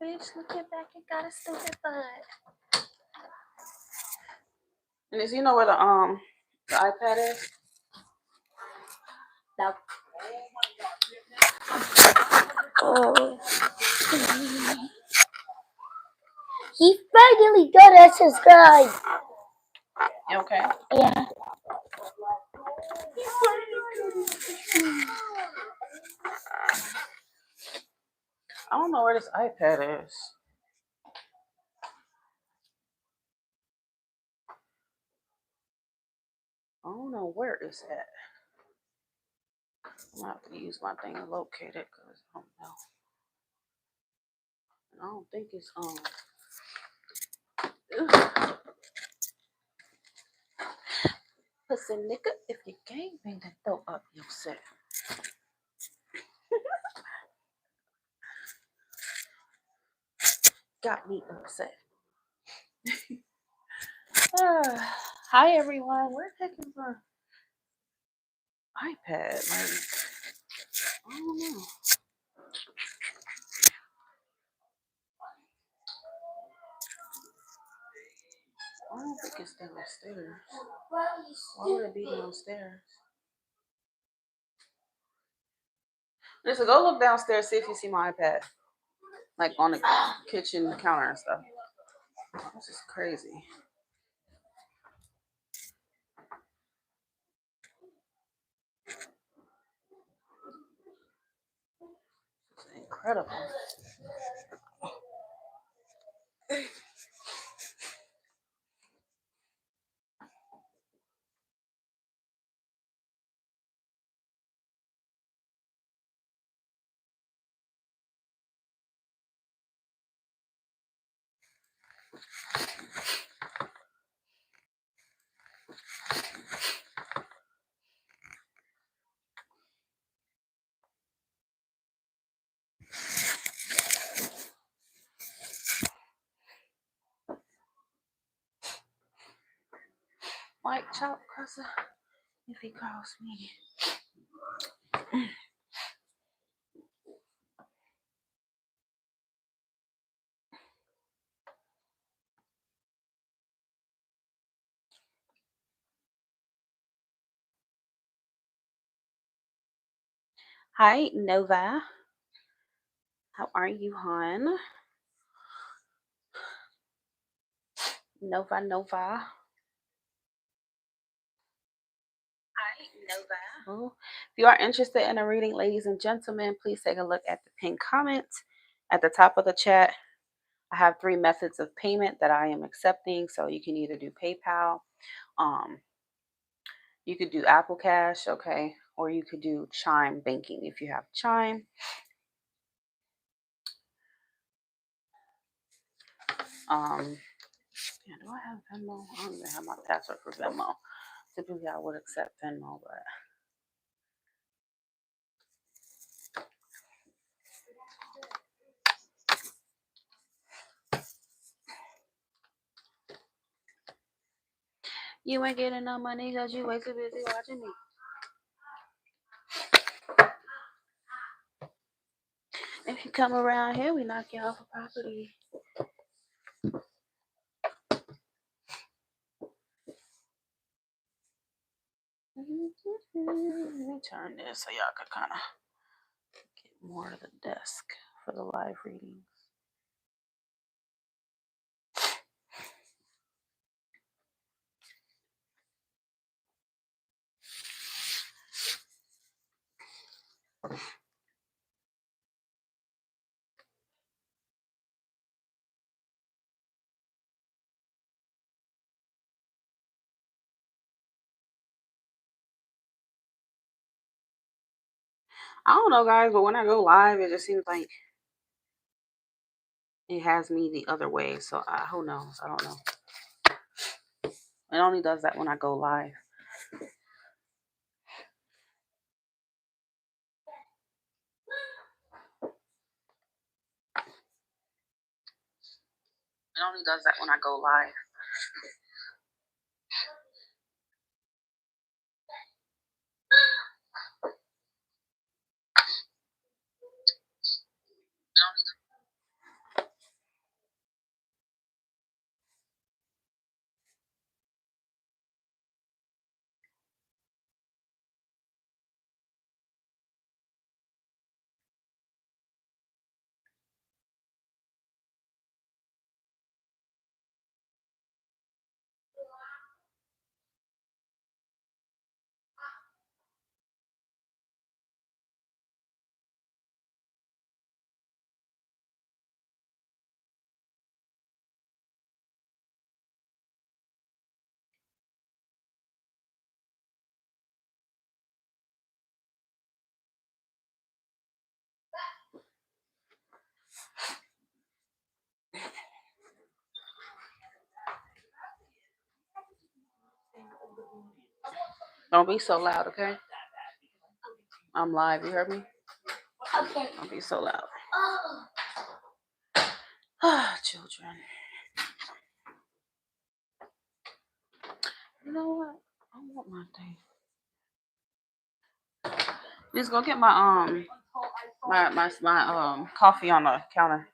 Bitch, look at back. You got a stupid butt. And is you know where the iPad is? No. Oh. He finally got us subscribed. You okay? Yeah. I don't know where this iPad is. I don't know where it's at. I'm gonna have to use my thing to locate it because I don't know. And I don't think it's Pussy nigga, if you can't bring then throw up yourself. Got me upset. Hi everyone. We're taking the iPad. Like, I don't know. I don't think it's downstairs. Why would it be downstairs? Listen, go look downstairs, see if you see my iPad. Like on the kitchen counter and stuff. This is crazy. It's incredible. Mike chop crosser if he calls me. Hi, Nova. How are you, hon? Nova. Hi, Nova. If you are interested in a reading, ladies and gentlemen, please take a look at the pinned comment at the top of the chat. I have 3 methods of payment that I am accepting. So you can either do PayPal, you could do Apple Cash, okay, or you could do Chime banking if you have Chime. Yeah, do I have Venmo? I don't even have my password for Venmo. Typically, I would accept Venmo, but you ain't getting no money because you way too busy watching me. If you come around here, we knock you off of property. Let me turn this so y'all can kind of get more of the desk for the live readings. I don't know, guys, but when I go live, it just seems like it has me the other way. So who knows? I don't know. It only does that when I go live. It only does that when I go live. Don't be so loud, okay? I'm live. You heard me? Okay. Don't be so loud. Oh. Ah, children. You know what? I want my thing. Just go get my coffee on the counter.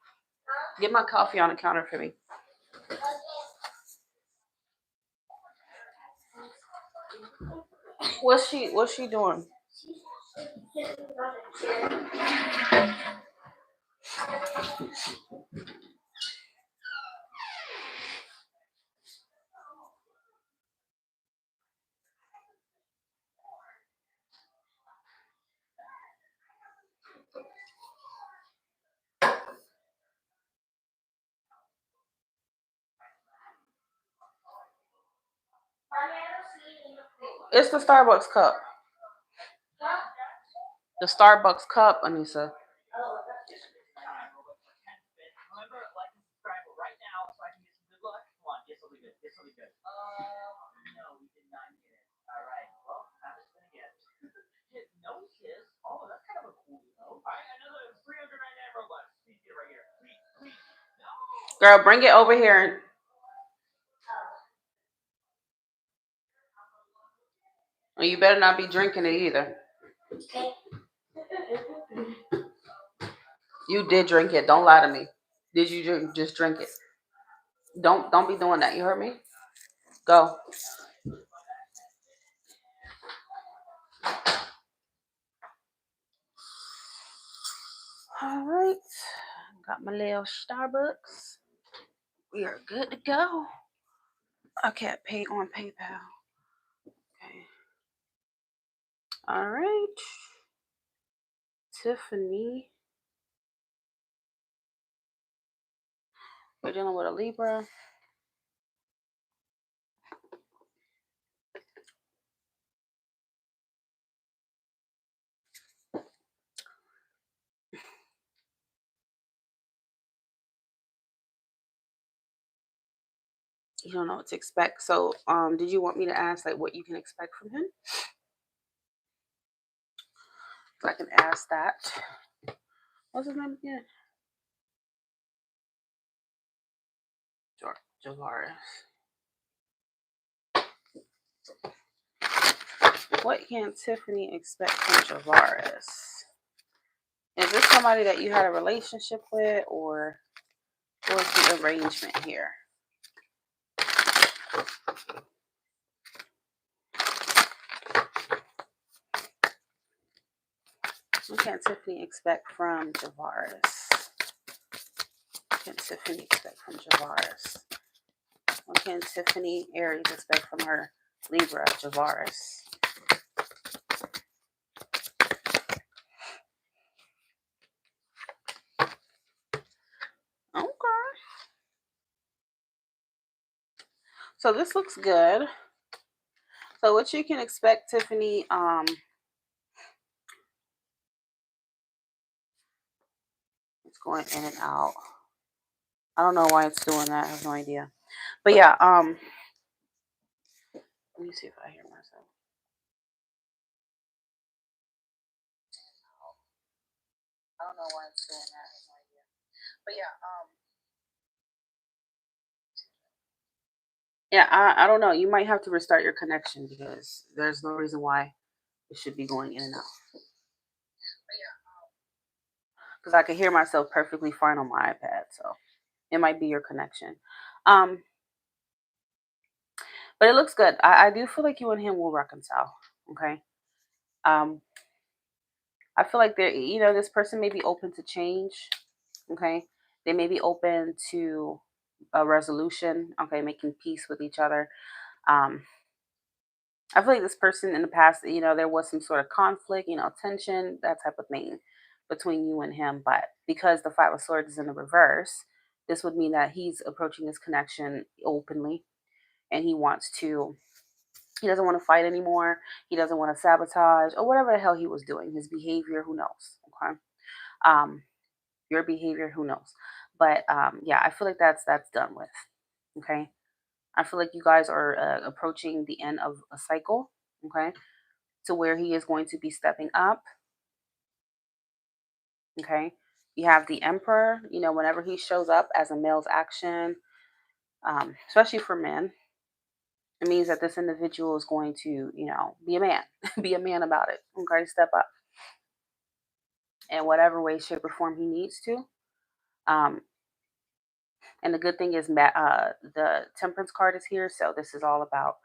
Get my coffee on the counter for me. What's she doing? It's the Starbucks cup. The Starbucks cup, Anissa. Girl, bring it over here. And you better not be drinking it either. You did drink it. Don't lie to me. Did you just drink it? Don't be doing that. You heard me? Go. All right. Got my little Starbucks. We are good to go. I can't pay on PayPal. Okay. All right. Tiffany. We're dealing with a Libra. You don't know what to expect. So, did you want me to ask like what you can expect from him? So I can ask that. What's his name again? Javaris. What can Tiffany expect from Javaris? Is this somebody that you had a relationship with, or what's the arrangement here? What can Tiffany expect from Javaris? What can Tiffany expect from Javaris? What can Tiffany Aries expect from her Libra Javaris? Okay. So this looks good. So what you can expect, Tiffany, it's going in and out. I don't know why it's doing that. I have no idea. But yeah, let me see if I hear myself. I don't know why it's doing that. I have no idea. But yeah, I don't know. You might have to restart your connection because there's no reason why it should be going in and out. Because I can hear myself perfectly fine on my iPad, so it might be your connection. Um, but it looks good. I do feel like you and him will reconcile. Okay. Um, I feel like this person may be open to change. Okay. They may be open to a resolution. Okay. Making peace with each other. Um, I feel like this person in the past, there was some sort of conflict, tension, that type of thing between you and him. But because the Five of Swords is in the reverse, this would mean that he's approaching this connection openly, and he doesn't want to fight anymore. He doesn't want to sabotage or whatever the hell he was doing, his behavior, who knows. Okay. Um, your behavior, who knows? But yeah, I feel like that's done with. Okay, I feel like you guys are approaching the end of a cycle. Okay, to where he is going to be stepping up. Okay, you have the Emperor. You know, whenever he shows up as a male's action, especially for men, it means that this individual is going to, be a man, be a man about it. Okay, step up in whatever way, shape, or form he needs to. Um, and the good thing is, the Temperance card is here, so this is all about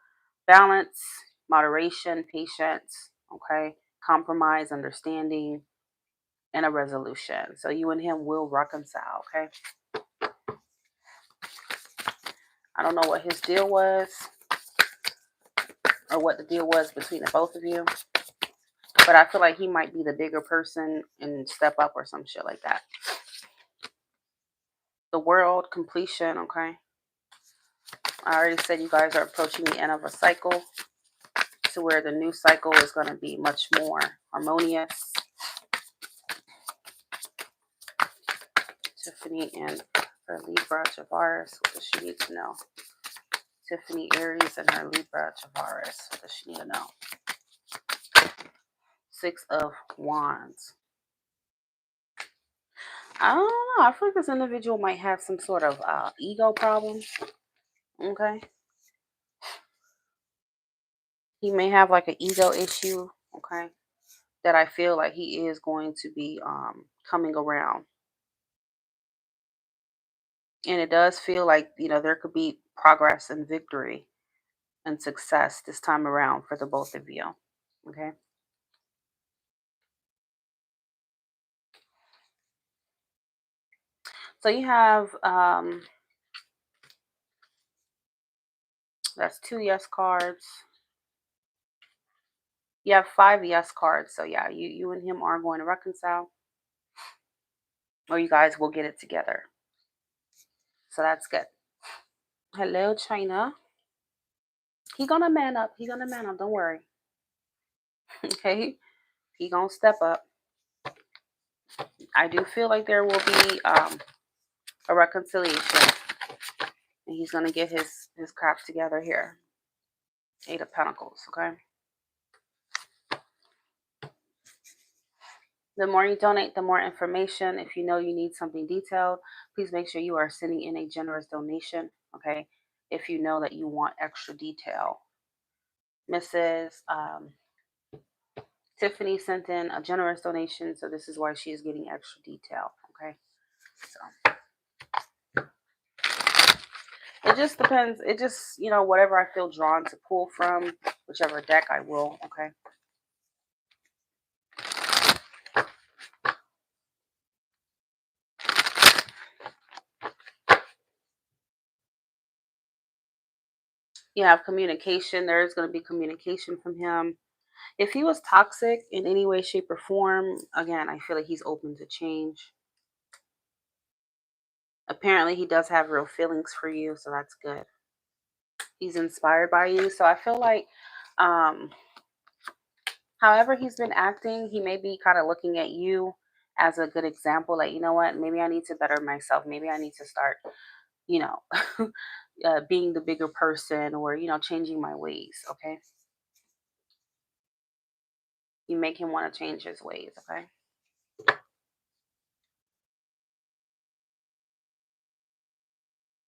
balance, moderation, patience. Okay, compromise, understanding, and a resolution. So you and him will reconcile. Okay, I don't know what his deal was or what the deal was between the both of you, but I feel like he might be the bigger person and step up or some shit like that. The world completion. Okay, I already said you guys are approaching the end of a cycle to where the new cycle is going to be much more harmonious. Tiffany and her Libra Tavares, what does she need to know? Tiffany Aries and her Libra Tavares, what does she need to know? Six of Wands. I don't know. I feel like this individual might have some sort of ego problem. Okay. He may have like an ego issue. Okay. That I feel like he is going to be coming around. And it does feel like, there could be progress and victory and success this time around for the both of you. Okay. So you have that's two yes cards. You have five yes cards. So yeah, you and him are going to reconcile, or you guys will get it together. So that's good. Hello, China. He gonna man up. He gonna man up. Don't worry. Okay. He gonna step up. I do feel like there will be a reconciliation, and he's gonna get his crap together here. Eight of Pentacles. Okay. The more you donate, the more information. If you know you need something detailed, please make sure you are sending in a generous donation. Okay. If you know that you want extra detail. Mrs. Tiffany sent in a generous donation, so this is why she is getting extra detail. Okay. So it just depends. It just, whatever I feel drawn to pull from, whichever deck I will. Okay. You have communication. There is going to be communication from him. If he was toxic in any way, shape, or form, again, I feel like he's open to change. Apparently, he does have real feelings for you, so that's good. He's inspired by you. So I feel like, um, however he's been acting, he may be kind of looking at you as a good example. Like, you know what? Maybe I need to better myself. Maybe I need to start, you know, being the bigger person, or, changing my ways. Okay. You make him want to change his ways. Okay.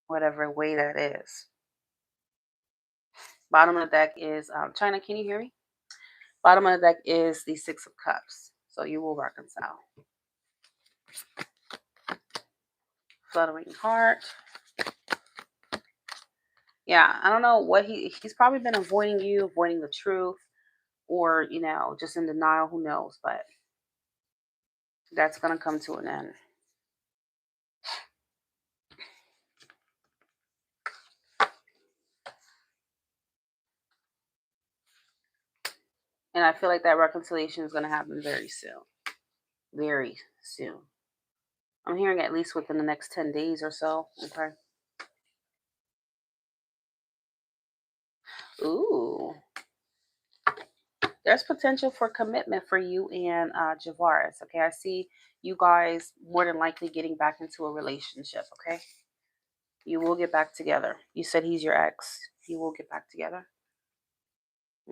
Whatever way that is. Bottom of the deck is China. Can you hear me? Bottom of the deck is the Six of Cups. So you will reconcile. Fluttering heart. Yeah, I don't know what he's probably been avoiding you, avoiding the truth, or just in denial. Who knows? But that's gonna come to an end. And I feel like that reconciliation is gonna happen very soon. Very soon. I'm hearing at least within the next 10 days or so. Okay. Ooh. There's potential for commitment for you and Javaris. Okay, I see you guys more than likely getting back into a relationship. Okay, you will get back together. You said he's your ex. You will get back together.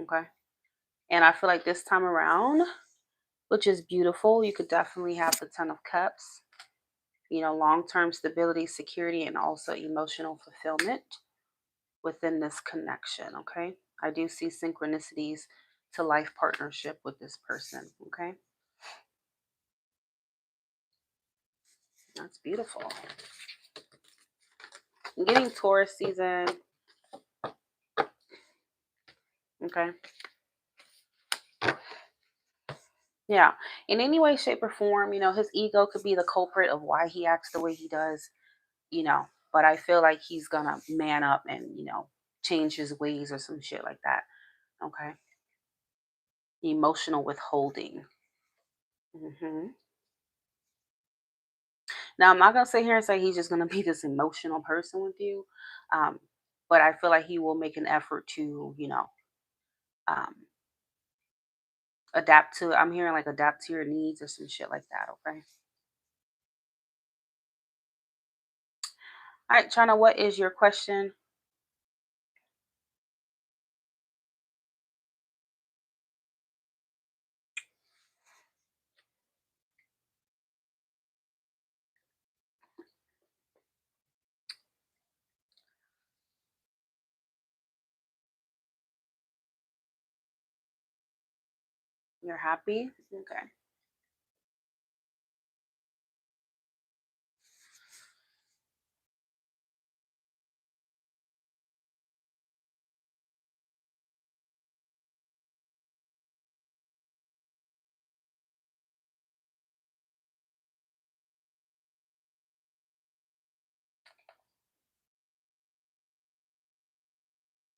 Okay, and I feel like this time around, which is beautiful, you could definitely have the Ten of Cups. You know, long term stability, security, and also emotional fulfillment within this connection. Okay, I do see synchronicities to life partnership with this person. Okay, that's beautiful. I'm getting Taurus season. Okay, yeah, in any way, shape, or form, you know, his ego could be the culprit of why he acts the way he does. You know, but I feel like he's gonna man up and change his ways or some shit like that. Okay, emotional withholding. hmm Now, I'm not going to sit here and say he's just going to be this emotional person with you. Um, but I feel like he will make an effort to, um, adapt to, I'm hearing like adapt to your needs or some shit like that. Okay. All right, China, what is your question? You're happy? Okay.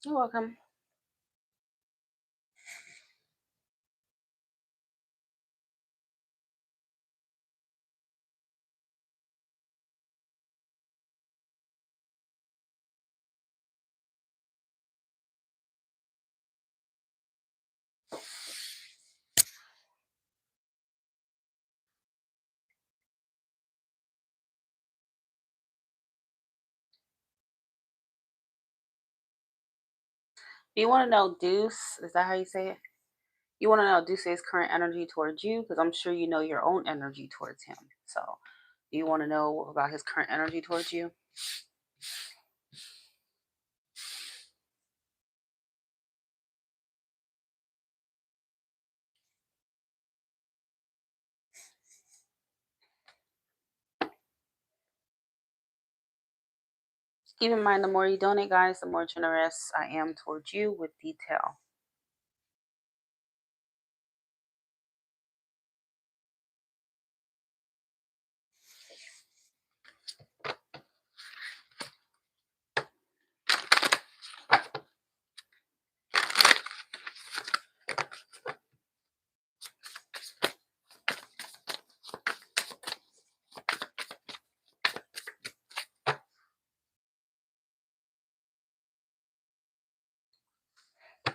You're welcome. Do you want to know Deuce? Is that how you say it? You want to know Deuce's current energy towards you? Because I'm sure you know your own energy towards him. So, do you want to know about his current energy towards you? Keep in mind, the more you donate, guys, the more generous I am towards you with detail.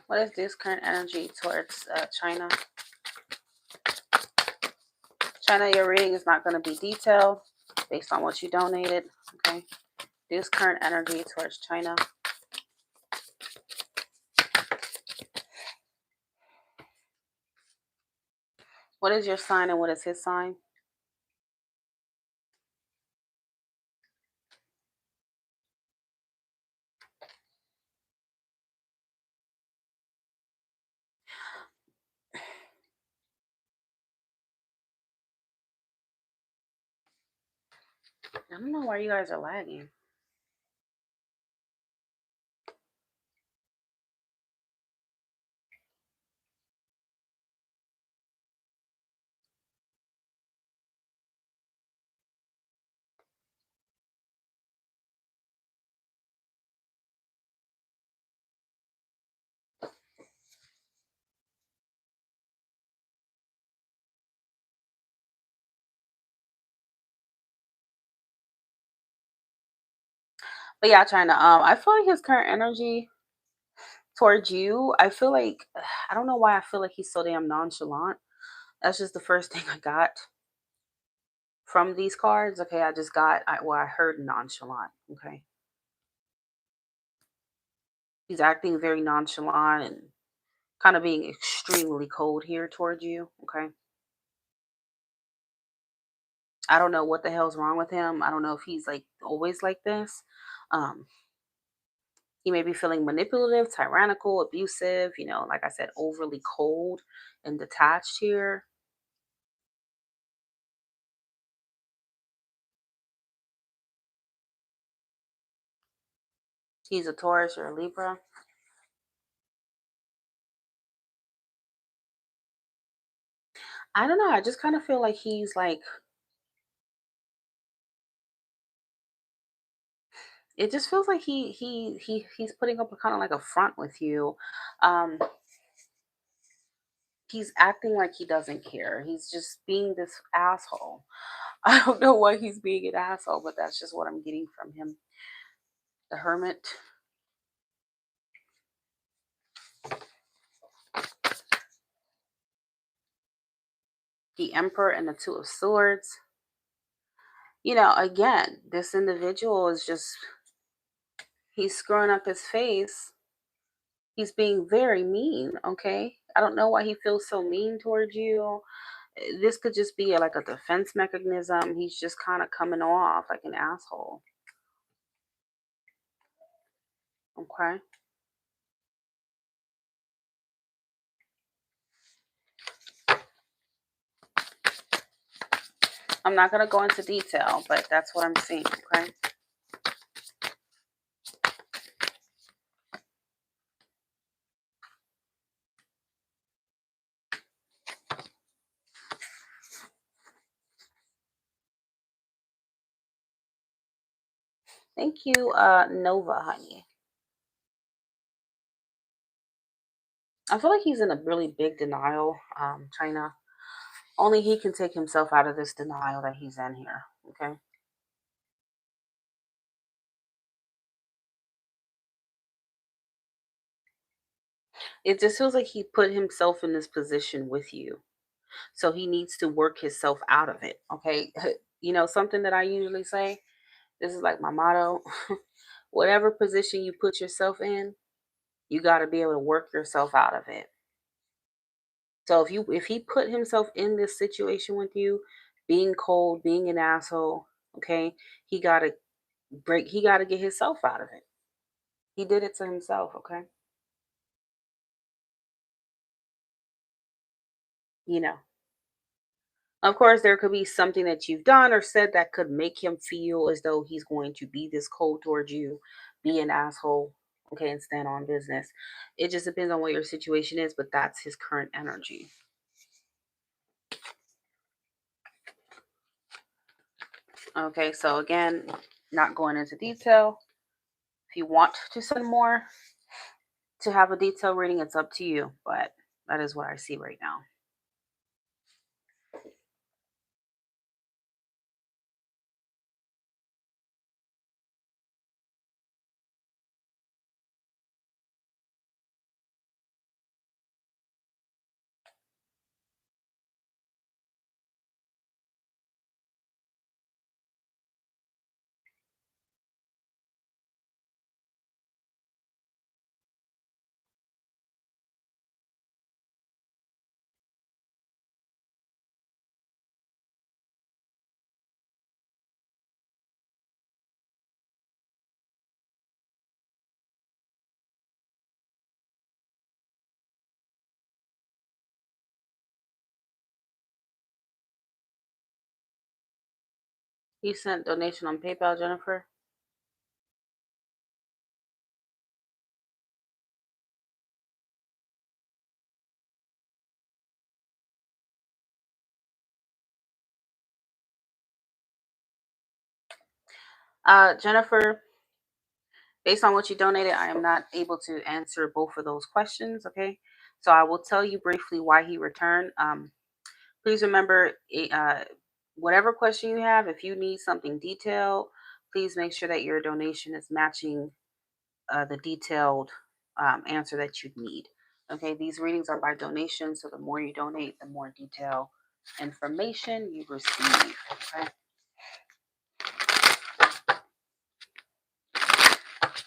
What is this current energy towards China? China, your reading is not going to be detailed based on what you donated. Okay. This current energy towards China. What is your sign and what is his sign? I don't know why you guys are lagging. But yeah, China. I feel like his current energy. Towards you, I feel like I don't know why I feel like he's so damn nonchalant. That's just the first thing I got from these cards. Okay, I just got I heard nonchalant. Okay, he's acting very nonchalant and kind of being extremely cold here towards you. Okay, I don't know what the hell's wrong with him. I don't know if he's like always like this. Um, he may be feeling manipulative, tyrannical, abusive. Like I said, overly cold and detached here. He's a Taurus or a Libra. I don't know. I just kind of feel like he's like it just feels like he's putting up a kind of like a front with you. Um, he's acting like he doesn't care. He's just being this asshole. I don't know why he's being an asshole, but that's just what I'm getting from him. The Hermit, the Emperor, and the Two of Swords. Again, this individual is just he's screwing up his face. He's being very mean. Okay, I don't know why he feels so mean towards you. This could just be like a defense mechanism. He's just kind of coming off like an asshole. Okay. I'm not going to go into detail, but that's what I'm seeing. Okay. Thank you, Nova, honey. I feel like he's in a really big denial, China. Only he can take himself out of this denial that he's in here. Okay. It just feels like he put himself in this position with you. So he needs to work himself out of it. Okay. Something that I usually say, this is like my motto. Whatever position you put yourself in, you got to be able to work yourself out of it. So if he put himself in this situation with you, being cold, being an asshole, okay, he got to he got to get himself out of it. He did it to himself, okay? You know. Of course, there could be something that you've done or said that could make him feel as though he's going to be this cold towards you, be an asshole, okay, and stand on business. It just depends on what your situation is, but that's his current energy. Okay, so again, not going into detail. If you want to send more to have a detailed reading, it's up to you, but that is what I see right now. You sent donation on PayPal, Jennifer? Jennifer, based on what you donated, I am not able to answer both of those questions, okay? So I will tell you briefly why he returned. Please remember, whatever question you have, if you need something detailed, please make sure that your donation is matching the detailed. answer that you need. Okay, these readings are by donation, so the more you donate, the more detailed information you receive. Okay,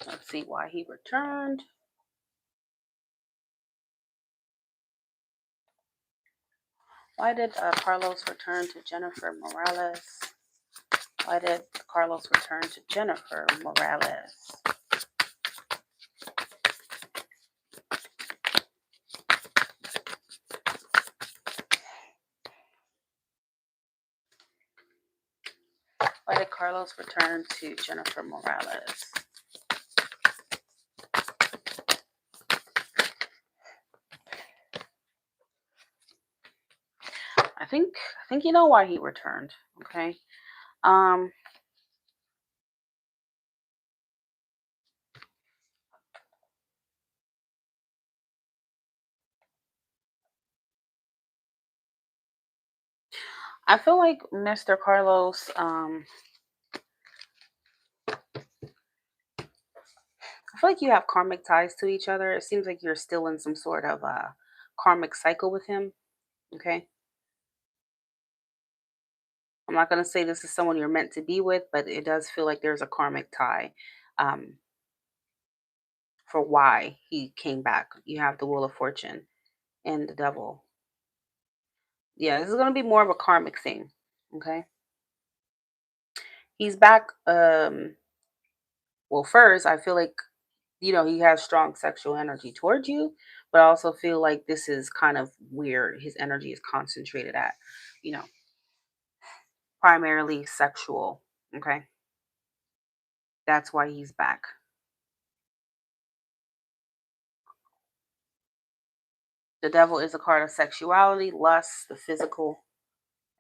let's see why he returned. Why did Carlos return to Jennifer Morales? Why did Carlos return to Jennifer Morales? Why did Carlos return to Jennifer Morales? I think you know why he returned. Okay. Um, I feel like Mr. Carlos, I feel like you have karmic ties to each other. It seems like you're still in some sort of karmic cycle with him. Okay. I'm not going to say this is someone you're meant to be with, but it does feel like there's a karmic tie um, for why he came back. You have the Wheel of Fortune and the Devil. Yeah, this is going to be more of a karmic thing. Okay. He's back. Well, first, I feel like he has strong sexual energy towards you, but I also feel like this is kind of where his energy is concentrated at, you know, primarily sexual. Okay. That's why he's back. The devil is a card of sexuality, lust, the physical.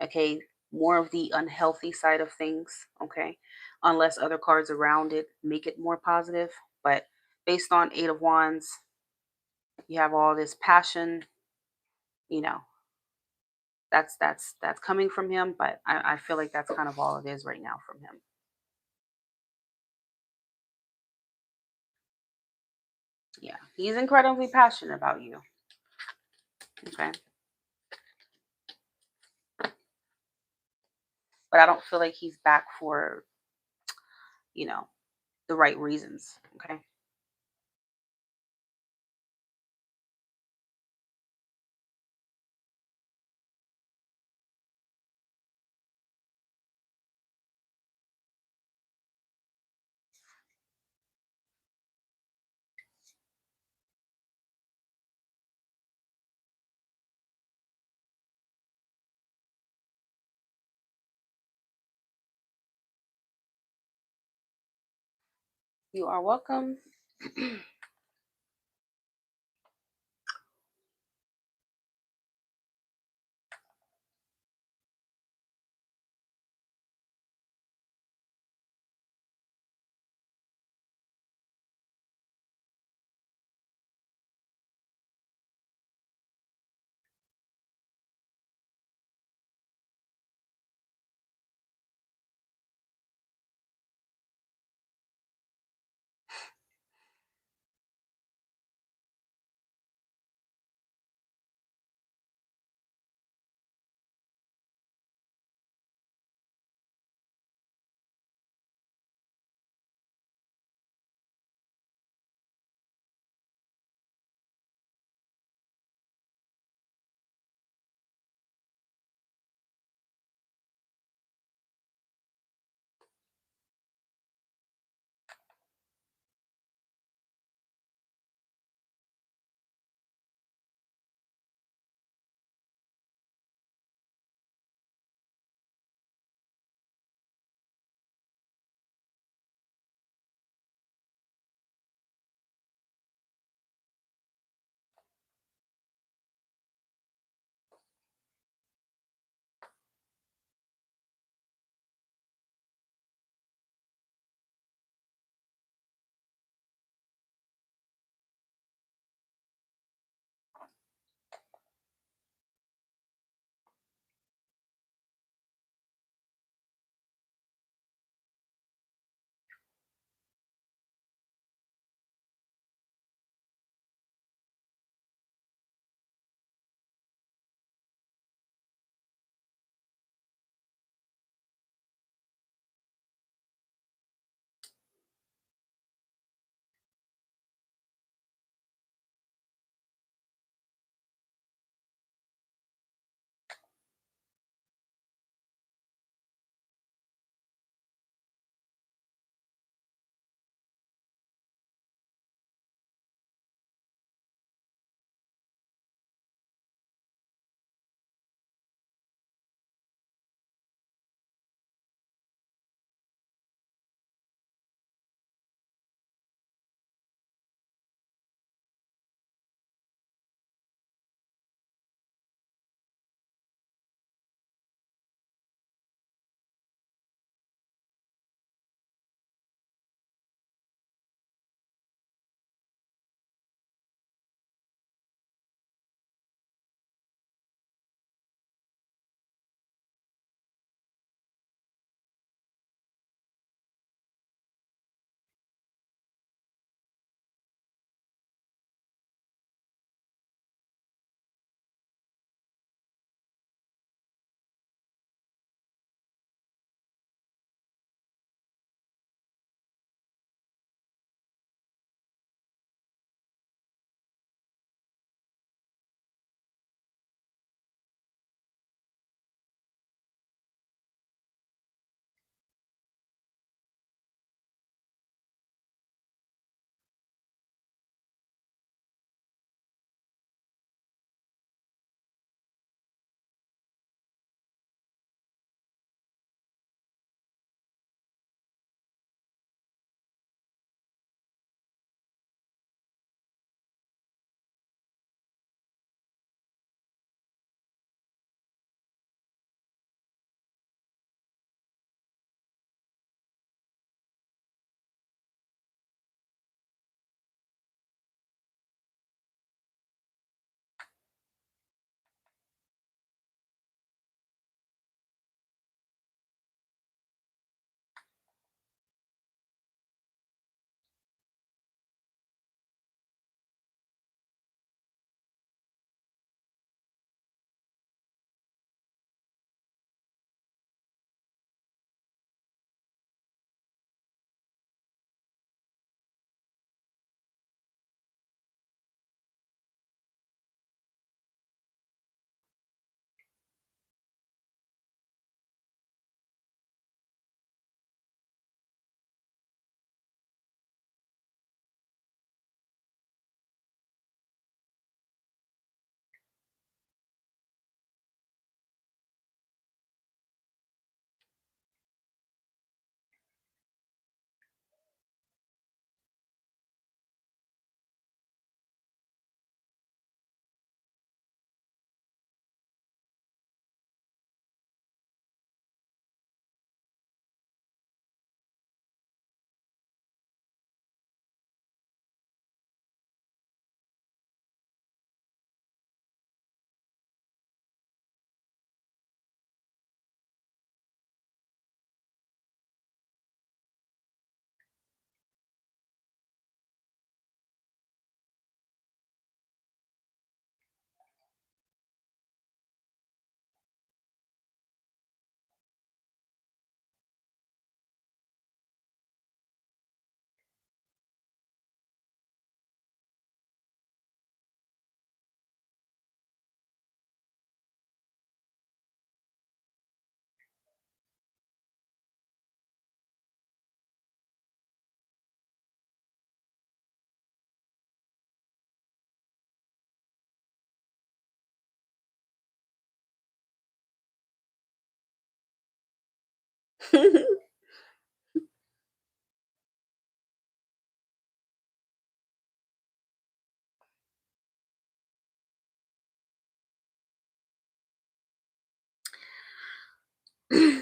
Okay. More of the unhealthy side of things. Okay. Unless other cards around it make it more positive. But based on Eight of Wands, you have all this passion, you know, that's coming from him, but I feel like that's kind of all it is right now from him. Yeah, he's incredibly passionate about you. Okay, but I don't feel like he's back for you know the right reasons. Okay, you are welcome.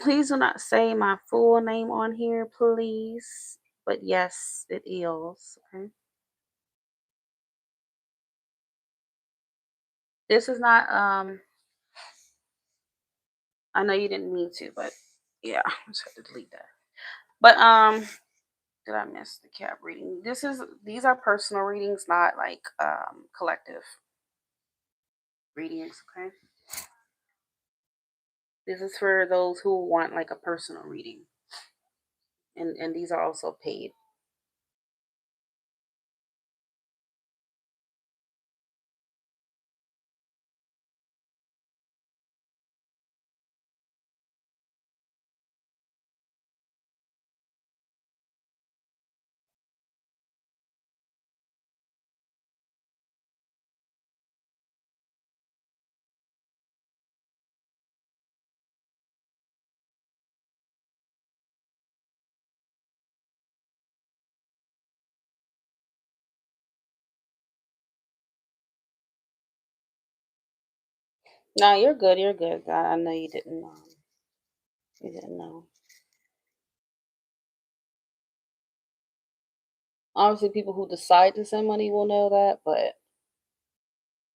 Please do not say my full name on here, please. But yes, it is. Okay. This is not I know you didn't mean to, but yeah, I just had to delete that. But did I miss the cap reading? These are personal readings, not like collective readings, okay? This is for those who want like a personal reading. And these are also paid. No, you're good. You're good. I know you didn't. You didn't know. Obviously, people who decide to send money will know that, but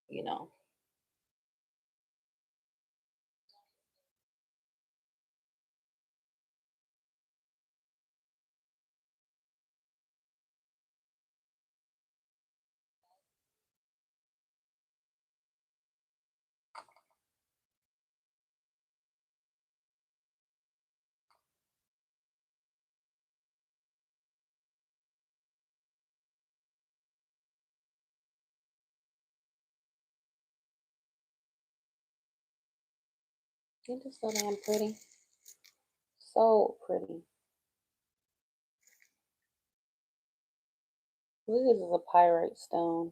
you know, you're just so damn pretty. So pretty. This is a pyrite stone.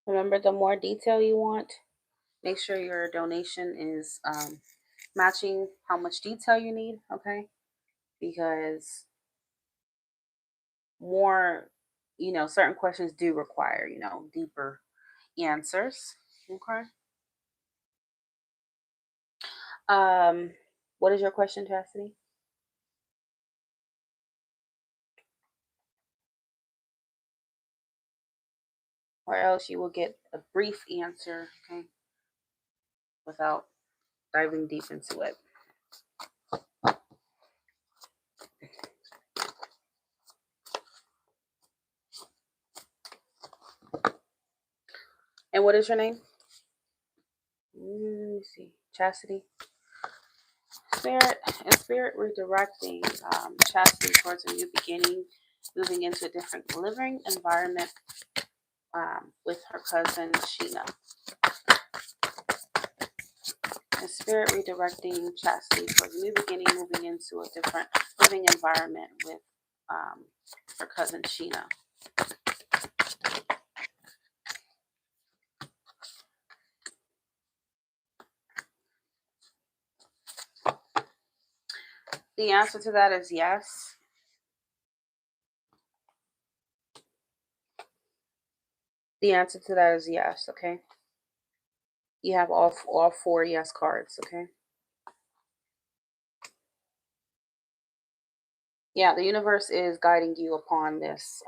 Remember, the more detail you want, make sure your donation is matching how much detail you need, okay? Because more, certain questions do require, deeper answers, okay? Um, what is your question, Chastity? Or else you will get a brief answer, okay, without diving deep into it. And what is your name? Let me see. Chastity. Spirit and spirit redirecting Chastity towards a new beginning, moving into a different living environment with her cousin Sheena. And spirit redirecting Chastity towards a new beginning, moving into a different living environment with her cousin Sheena. The answer to that is yes. The answer to that is yes. Okay. You have all four yes cards. Okay. Yeah, the universe is guiding you upon this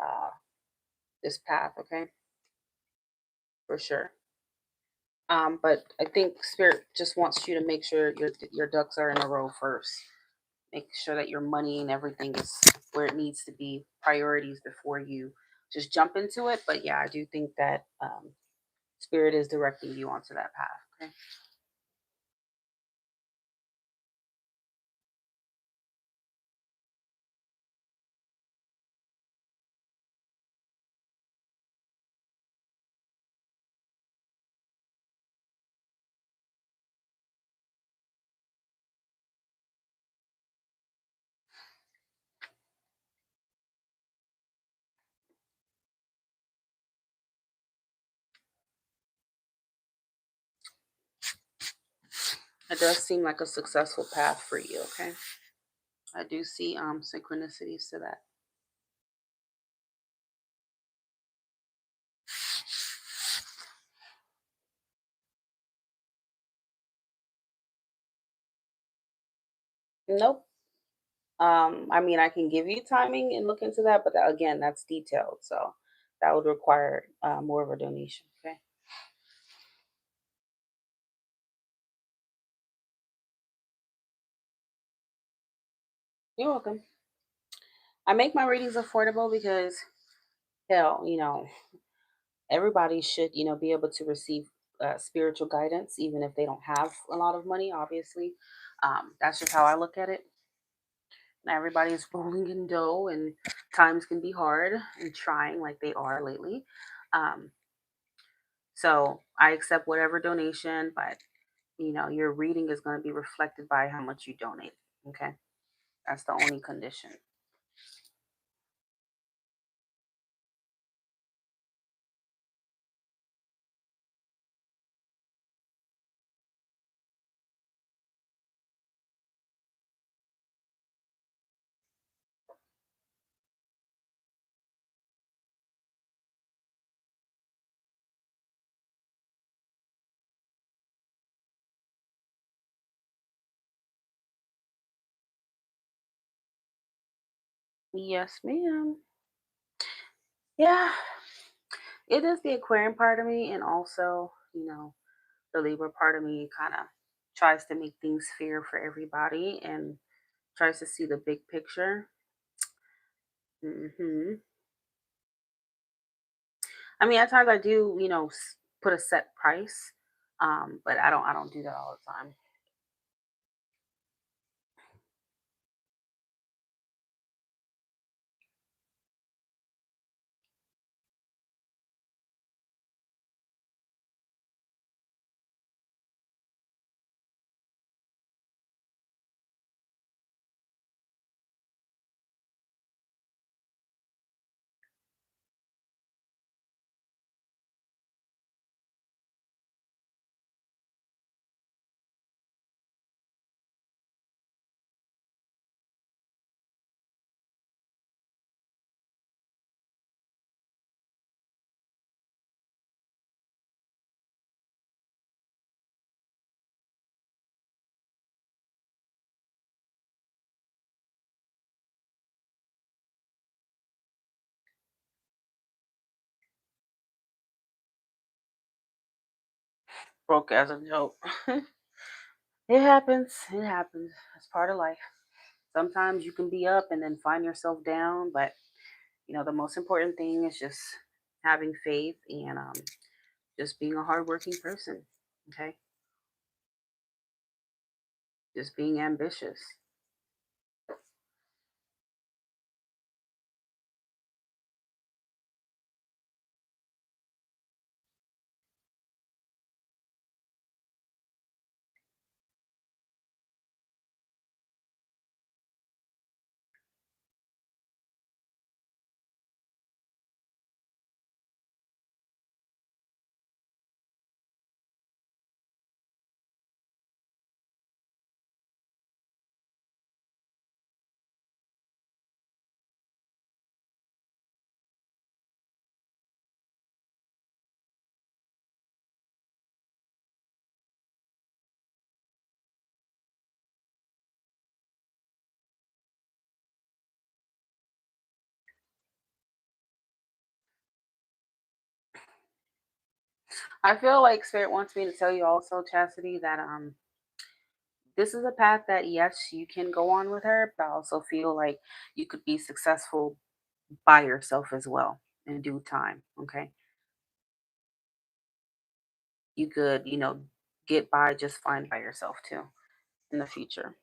path. Okay, for sure. But I think spirit just wants you to make sure your ducks are in a row first. Make sure that your money and everything is where it needs to be, priorities before you just jump into it. But yeah, I do think that spirit is directing you onto that path. Okay. It does seem like a successful path for you, okay? I do see synchronicities to that. Nope. I mean, I can give you timing and look into that, but again, that's detailed, so that would require more of a donation. Okay, you're welcome. I make my readings affordable because, hell, everybody should, be able to receive spiritual guidance, even if they don't have a lot of money. Obviously, that's just how I look at it. Not everybody is rolling in dough, and times can be hard and trying, like they are lately. Um, so I accept whatever donation, but your reading is going to be reflected by how much you donate. Okay. That's the only condition. Yes, ma'am. Yeah. It is the Aquarian part of me, and also, the Libra part of me kind of tries to make things fair for everybody and tries to see the big picture. I mean, at times I do, put a set price, but I don't do that all the time. Broke as a joke. It happens. It happens. It's part of life. Sometimes you can be up and then find yourself down, but the most important thing is just having faith and just being a hardworking person. Okay, just being ambitious. I feel like Spirit wants me to tell you also, Chastity, that this is a path that yes, you can go on with her, but I also feel like you could be successful by yourself as well in due time. Okay, you could, get by just fine by yourself too in the future.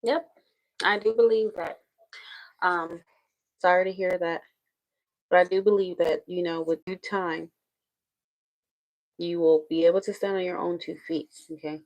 Yep, I do believe that. Um, Sorry to hear that, but I do believe that, with due time, you will be able to stand on your own 2 feet. Okay.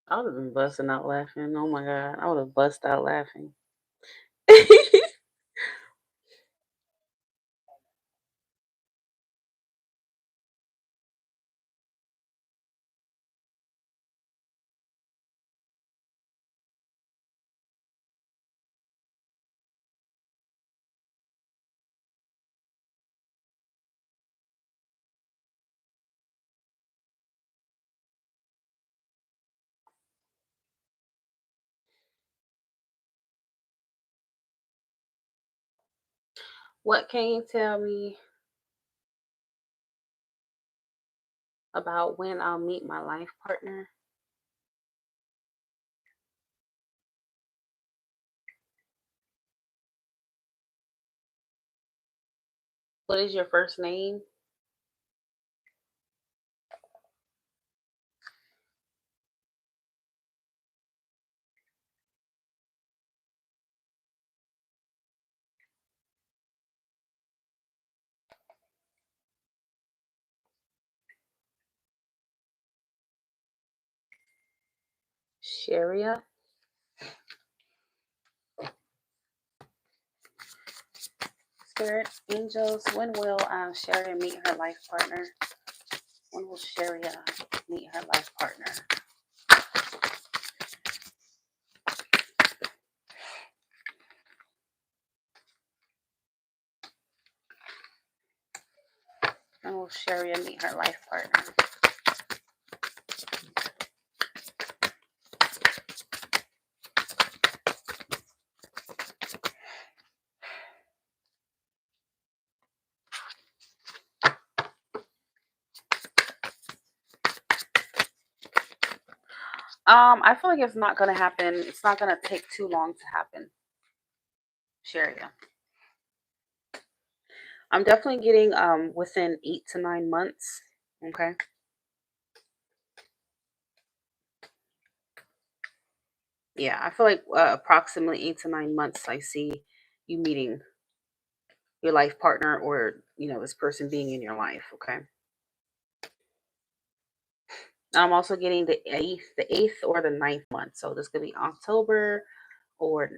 I would have been busting out laughing. Oh my god, I would have bust out laughing. What can you tell me about when I'll meet my life partner? What is your first name? Sharia. Spirit, angels, when will Sharia meet her life partner? When will Sharia meet her life partner? When will Sharia meet her life partner? I feel like it's not gonna happen. It's not gonna take too long to happen, Sharia. I'm definitely getting within 8 to 9 months. Okay. Yeah, I feel like approximately 8 to 9 months. I see you meeting your life partner, or this person being in your life. Okay. I'm also getting the eighth or the ninth month. So this could be October or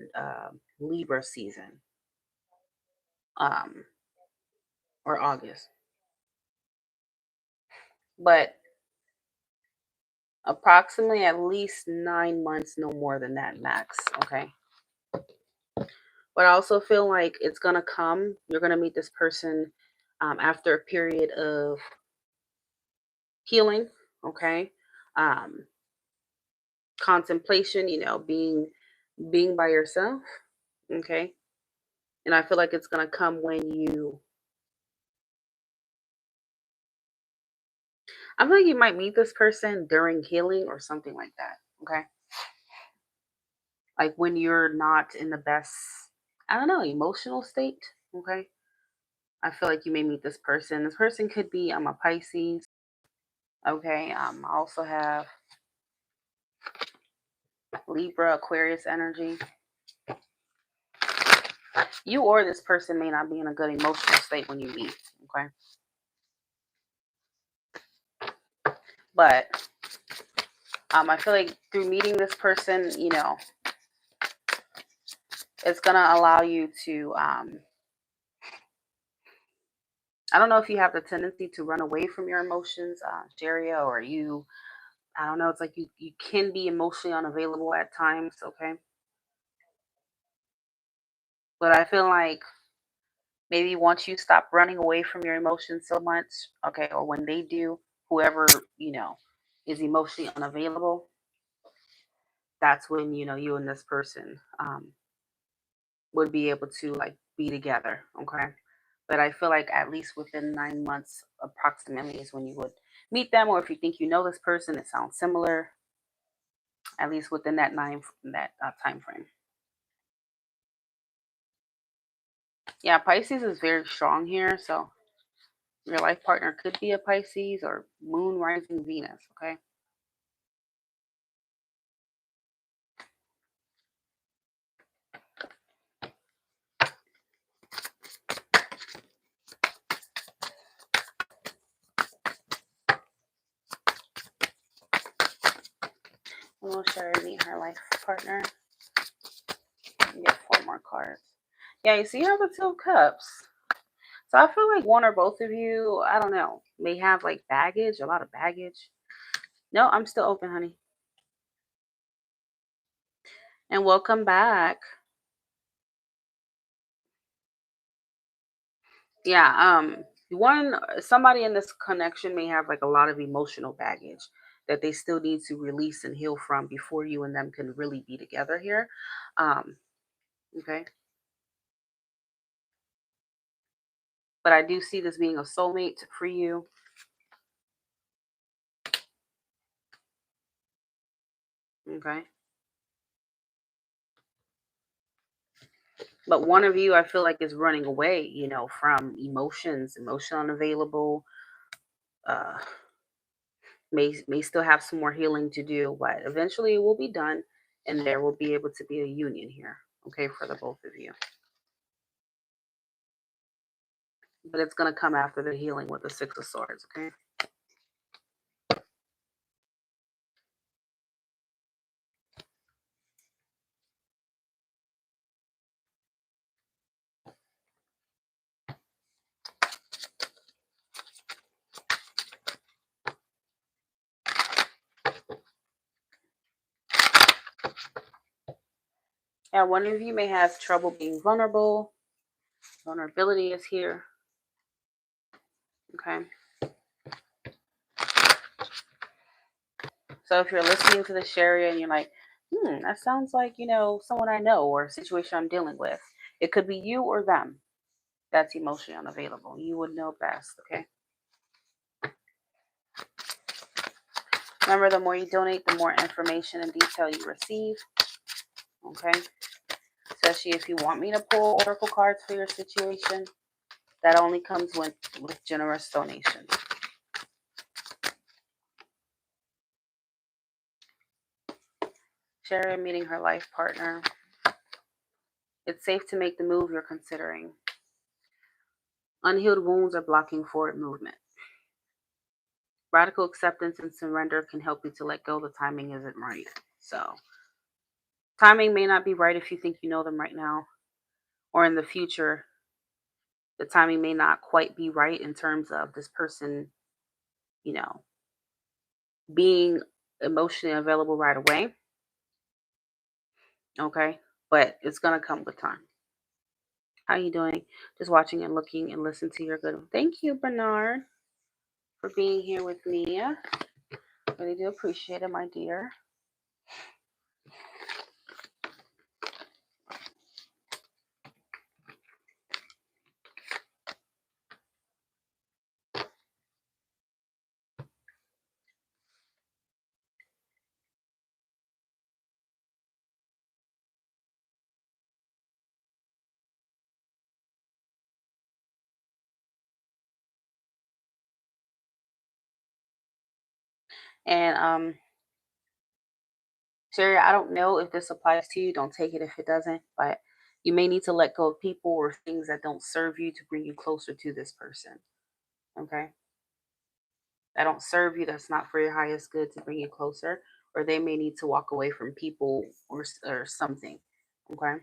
Libra season, um, or August. But approximately at least 9 months, no more than that max. Okay. But I also feel like it's gonna come. You're gonna meet this person after a period of healing. Okay. Um, Contemplation. Being by yourself. Okay. And I feel like it's gonna come when you. I feel like you might meet this person during healing or something like that. Okay. Like when you're not in the best, I don't know, emotional state. Okay. I feel like you may meet this person. This person could be a Pisces. Okay. I also have Libra, Aquarius energy. You or this person may not be in a good emotional state when you meet, okay? But I feel like through meeting this person, it's going to allow you to, I don't know if you have the tendency to run away from your emotions, Sharia, or you, I don't know, it's like you can be emotionally unavailable at times, okay? But I feel like maybe once you stop running away from your emotions so much, okay, or when they do, whoever, you know, is emotionally unavailable, that's when, you and this person would be able to like be together, okay? But I feel like at least within 9 months approximately is when you would meet them, or if you think you know this person, it sounds similar, at least within that time frame. Yeah, Pisces is very strong here, so your life partner could be a Pisces or moon rising Venus, okay? And we'll share meet her life partner and get 4 more cards. Yeah, you see, you have the Two of Cups. So I feel like one or both of you, I don't know, may have like baggage, a lot of baggage. No, I'm still open, honey. And welcome back. Yeah, one somebody in this connection may have like a lot of emotional baggage that they still need to release and heal from before you and them can really be together here. Um, okay. But I do see this being a soulmate for you. Okay. But one of you I feel like is running away, from emotions, emotional unavailable, uh may still have some more healing to do, but eventually it will be done and there will be able to be a union here, okay, for the both of you. But it's going to come after the healing with the Six of Swords, okay? Yeah, one of you may have trouble being vulnerable. Vulnerability is here, okay? So if you're listening to the Sharia and you're like, that sounds like, someone I know or a situation I'm dealing with, it could be you or them that's emotionally unavailable. You would know best, okay? Remember, the more you donate, the more information and detail you receive, okay? Especially if you want me to pull oracle cards for your situation, that only comes with generous donations. Sherry meeting her life partner. It's safe to make the move you're considering. Unhealed wounds are blocking forward movement. Radical acceptance and surrender can help you to let go. The timing isn't right. So, timing may not be right if you think you know them right now, or in the future, the timing may not quite be right in terms of this person, you know, being emotionally available right away. Okay, but it's gonna come with time. How you doing? Just watching and looking and listen to your good. Thank you, Bernard, for being here with me. Really do appreciate it, my dear. And Terry, I don't know if this applies to you. Don't take it if it doesn't, but you may need to let go of people or things that don't serve you to bring you closer to this person. Okay? That don't serve you, that's not for your highest good to bring you closer, or they may need to walk away from people or something. Okay?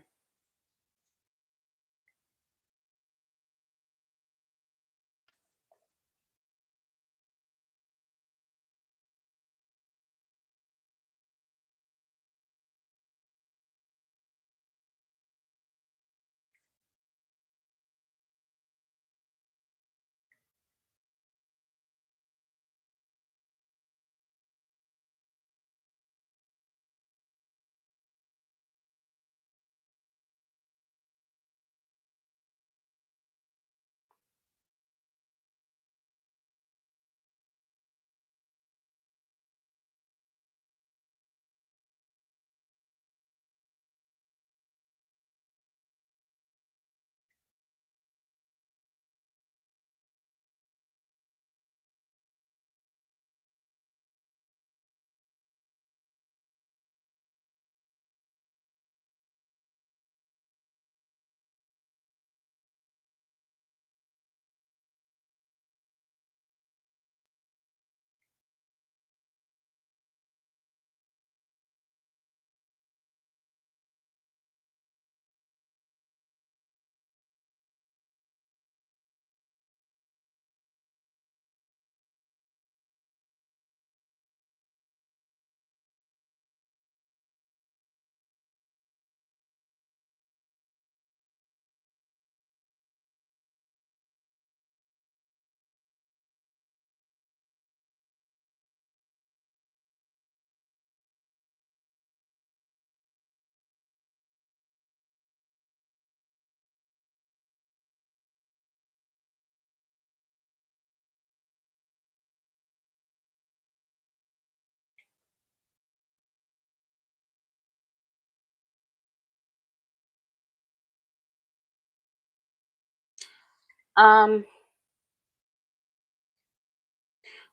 Um,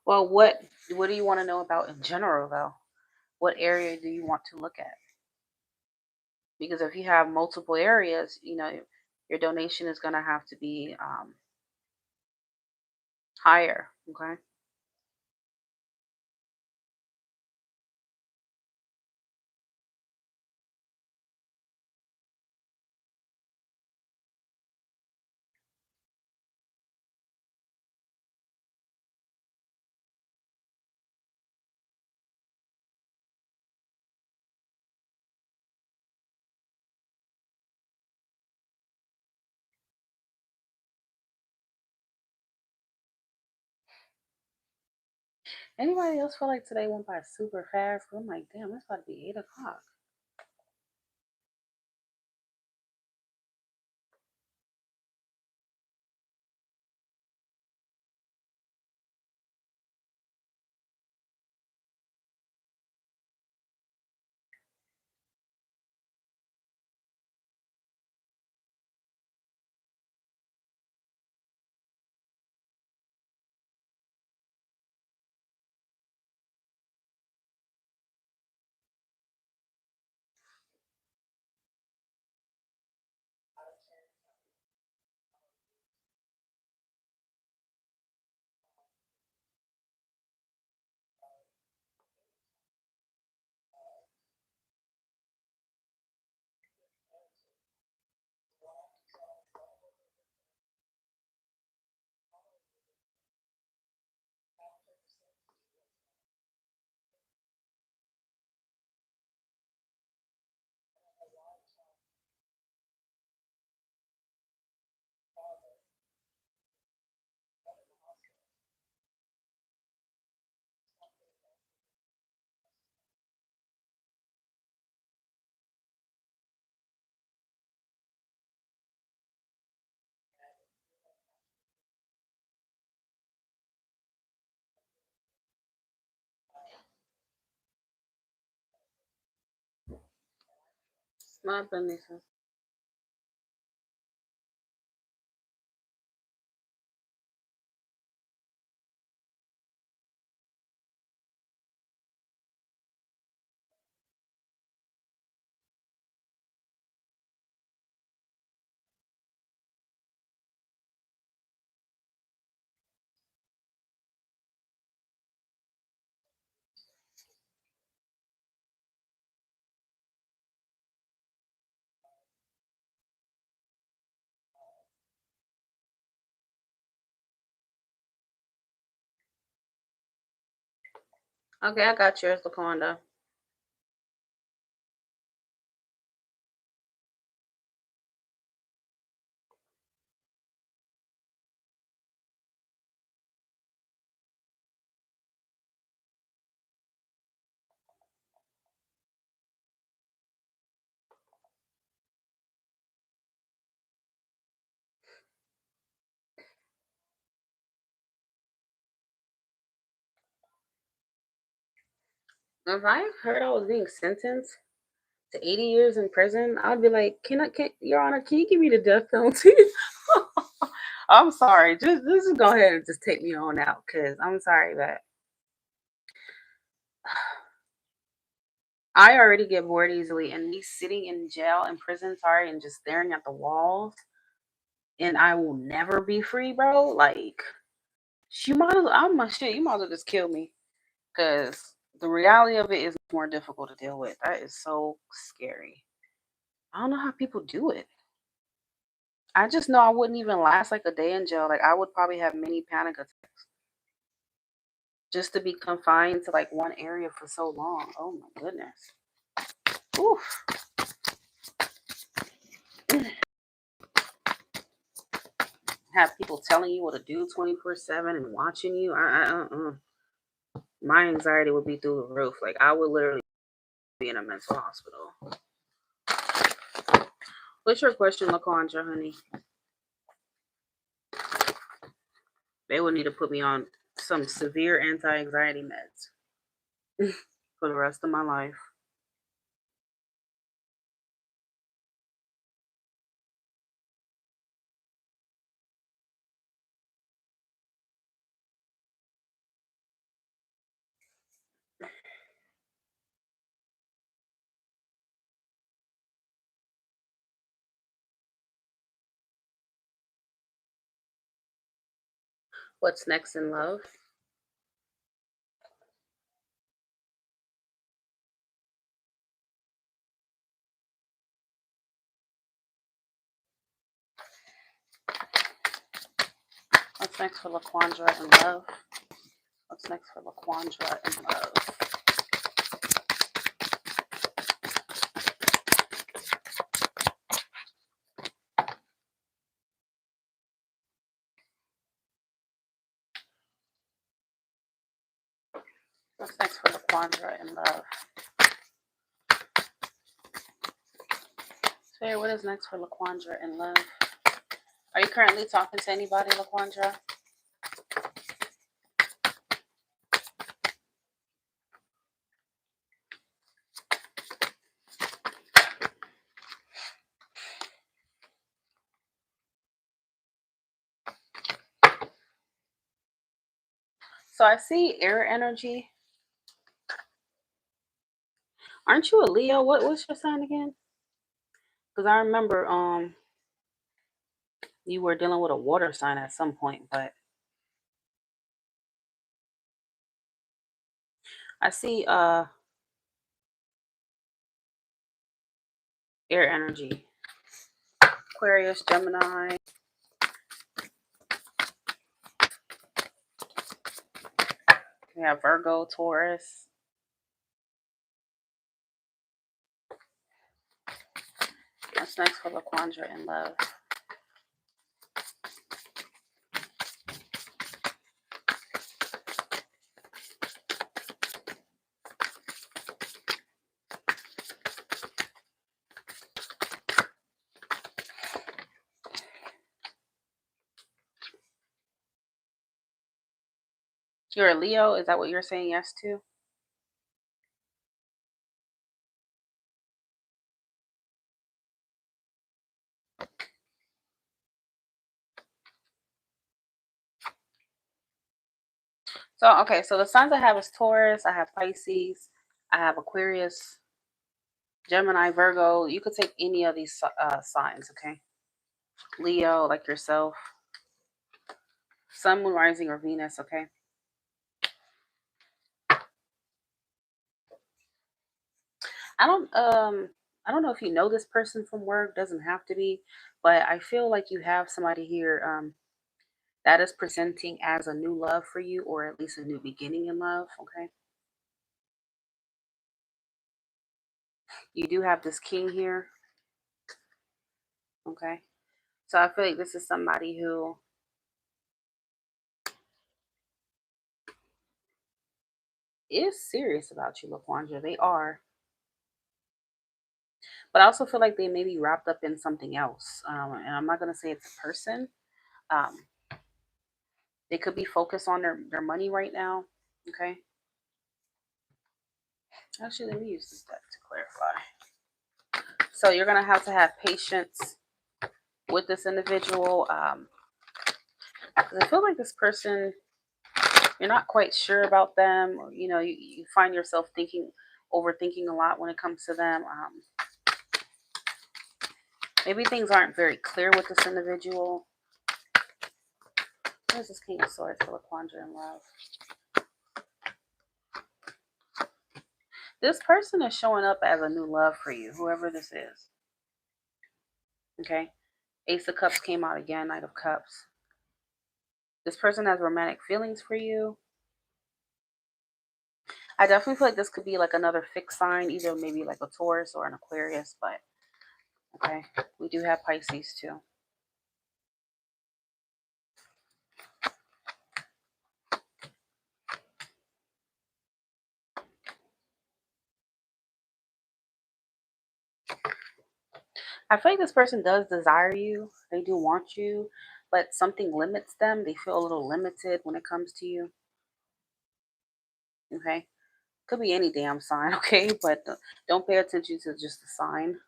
well, what do you want to know about in general though? What area do you want to look at? Because if you have multiple areas, your donation is going to have to be higher. Okay. Anybody else feel like today went by super fast? I'm like, damn, it's about to be 8 o'clock. My goodness. Okay, I got yours, Laconda. If I heard I was being sentenced to 80 years in prison, I'd be like, can Your Honor, can you give me the death penalty? I'm sorry. Just go ahead and just take me on out, because I'm sorry, but I already get bored easily, and me sitting in jail in prison, sorry, and just staring at the walls, and I will never be free, bro. Like, you might as well, I'm a shit. You might as well just kill me, because the reality of it is more difficult to deal with. That is so scary. I don't know how people do it. I just know I wouldn't even last like a day in jail. Like, I would probably have many panic attacks just to be confined to like one area for so long. Oh my goodness. Oof. Have people telling you what to do 24/7 and watching you. My anxiety would be through the roof. Like, I would literally be in a mental hospital. What's your question, LaCondra, honey? They would need to put me on some severe anti-anxiety meds for the rest of my life. What's next in love? What's next for LaQuandra in love? What's next for LaQuandra in love? What's next for LaQuandra in love? Faye, what is next for LaQuandra in love? Are you currently talking to anybody, LaQuandra? So I see air energy. Aren't you a Leo? What's your sign again? Because I remember you were dealing with a water sign at some point, but I see air energy. Aquarius, Gemini, we have Virgo, Taurus. What's next for LaQuandra in love? You're a Leo. Is that what you're saying yes to? So, okay, so the signs I have is Taurus, I have Pisces, I have Aquarius, Gemini, Virgo. You could take any of these signs, okay? Leo, like yourself, Sun, Moon, Rising, or Venus, okay? I don't um I don't know if you know this person from work, doesn't have to be, but I feel like you have somebody here that is presenting as a new love for you, or at least a new beginning in love, okay? You do have this king here. Okay. So I feel like this is somebody who is serious about you, LaQuandra. They are. But I also feel like they may be wrapped up in something else. And I'm not going to say it's a person. Um, they could be focused on their money right now. Okay. Actually, let me use this deck to clarify. So you're going to have patience with this individual. 'Cause I feel like this person, you're not quite sure about them, or you find yourself overthinking a lot when it comes to them. Maybe things aren't very clear with this individual. Where's this King of Swords for LaQuandra in love? This person is showing up as a new love for you, whoever this is. Okay. Ace of Cups came out again, Knight of Cups. This person has romantic feelings for you. I definitely feel like this could be like another fixed sign, either maybe like a Taurus or an Aquarius, but okay. We do have Pisces too. I feel like this person does desire you. They do want you, but something limits them. They feel a little limited when it comes to you. Okay. Could be any damn sign, okay? But don't pay attention to just the sign.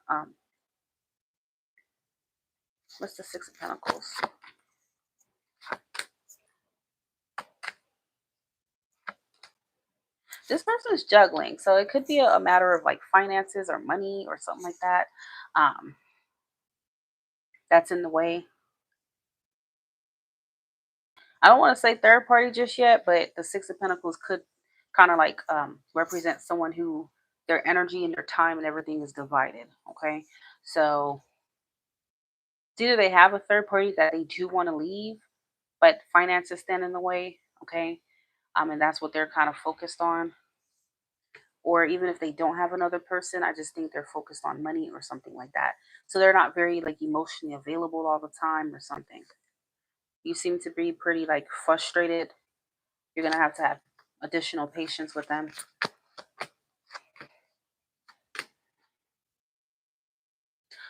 What's the Six of Pentacles? This person is juggling, so it could be a matter of like finances or money or something like that. Um, that's in the way. I don't want to say third party just yet, but the Six of Pentacles could kind of like represent someone who their energy and their time and everything is divided. Okay, so it's either they have a third party that they do want to leave, but finances stand in the way. Okay, and that's what they're kind of focused on. Or even if they don't have another person, I just think they're focused on money or something like that. So they're not very like emotionally available all the time or something. You seem to be pretty like frustrated. You're gonna have to have additional patience with them.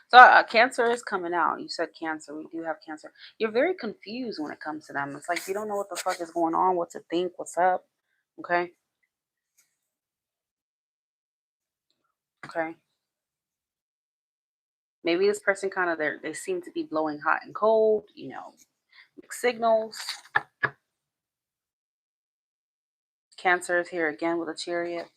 So Cancer is coming out. You said Cancer. We do have Cancer. You're very confused when it comes to them. It's like you don't know what the fuck is going on, what to think, what's up. Okay. Okay. Maybe this person kind of they seem to be blowing hot and cold. Mixed signals. Cancer is here again with a Chariot.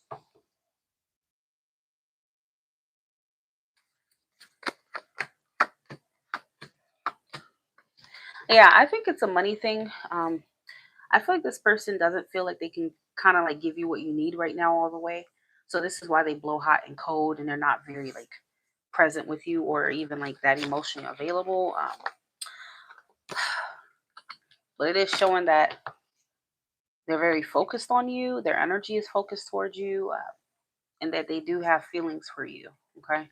Yeah, I think it's a money thing. I feel like this person doesn't feel like they can kind of like give you what you need right now all the way. So this is why they blow hot and cold, and they're not very like present with you or even like that emotionally available. But it is showing that they're very focused on you. Their energy is focused towards you, and that they do have feelings for you. Okay,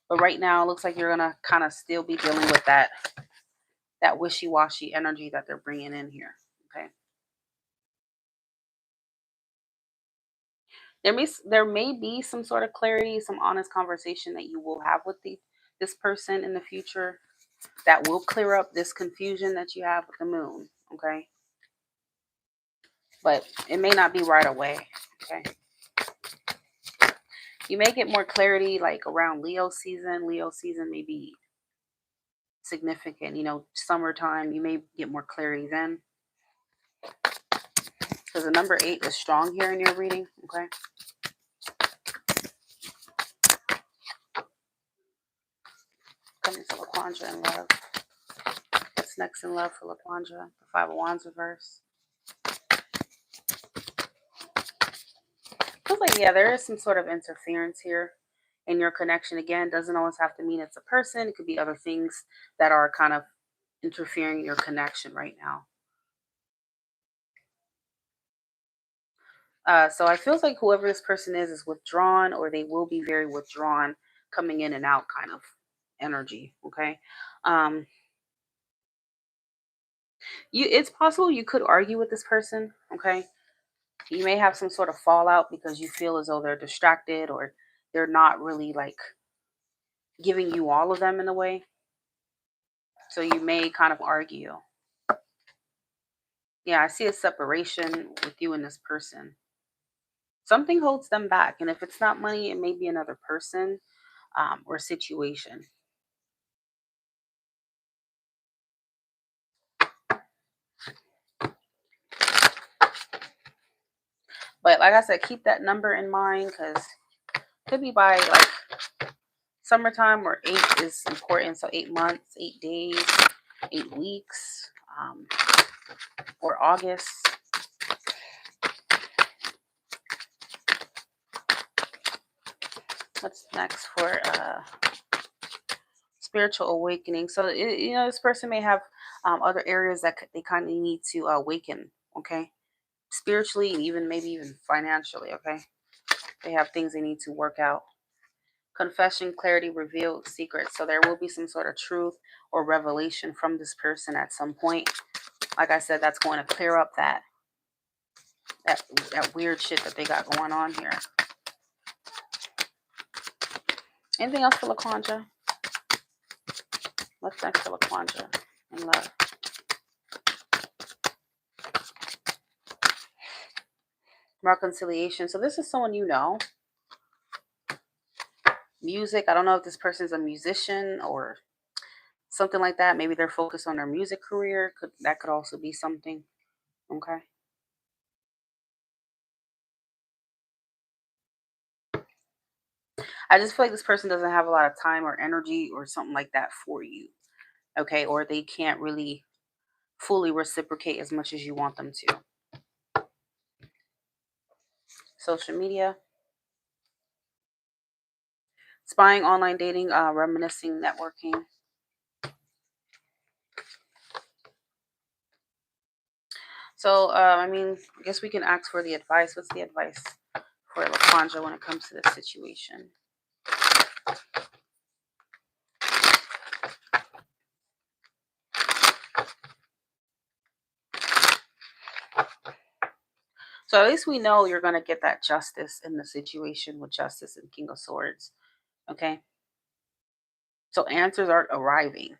but right now it looks like you're gonna kind of still be dealing with that wishy-washy energy that they're bringing in here. Okay. There may be some sort of clarity, some honest conversation that you will have with this person in the future that will clear up this confusion that you have with the moon. Okay, but it may not be right away. Okay, you may get more clarity like around Leo season. Leo season may be significant. Summertime. You may get more clarity then because the number 8 is strong here in your reading. Okay. Coming to LaQuandra in love. What's next in love for LaQuandra? The Five of Wands reverse. Feels like, yeah, there is some sort of interference here in your connection. Again, doesn't always have to mean it's a person. It could be other things that are kind of interfering in your connection right now. So I feels like whoever this person is withdrawn, or they will be very withdrawn coming in and out kind of energy. Okay. It's possible you could argue with this person. Okay. You may have some sort of fallout because you feel as though they're distracted or they're not really like giving you all of them in a way. So you may kind of argue. Yeah, I see a separation with you and this person. Something holds them back. And if it's not money, it may be another person or situation. But like I said, keep that number in mind because could be by like summertime where 8 is important. So 8 months, 8 days, 8 weeks, or August. What's next for spiritual awakening? So this person may have other areas that they kind of need to awaken. Okay, spiritually, and even maybe even financially. Okay, they have things they need to work out. Confession, clarity, revealed secrets. So there will be some sort of truth or revelation from this person at some point. Like I said, that's going to clear up that weird shit that they got going on here. Anything else for LaQuandra? What's next for LaQuandra in love? Reconciliation. So this is someone you know. Music. I don't know if this person is a musician or something like that. Maybe they're focused on their music career. That could also be something. Okay. I just feel like this person doesn't have a lot of time or energy or something like that for you. Okay. Or they can't really fully reciprocate as much as you want them to. Social media, spying, online dating, reminiscing, networking. So, I mean, I guess we can ask for the advice. What's the advice for LaQuandra when it comes to this situation? So at least we know you're going to get that justice in the situation with Justice and King of Swords. Okay. So answers are arriving.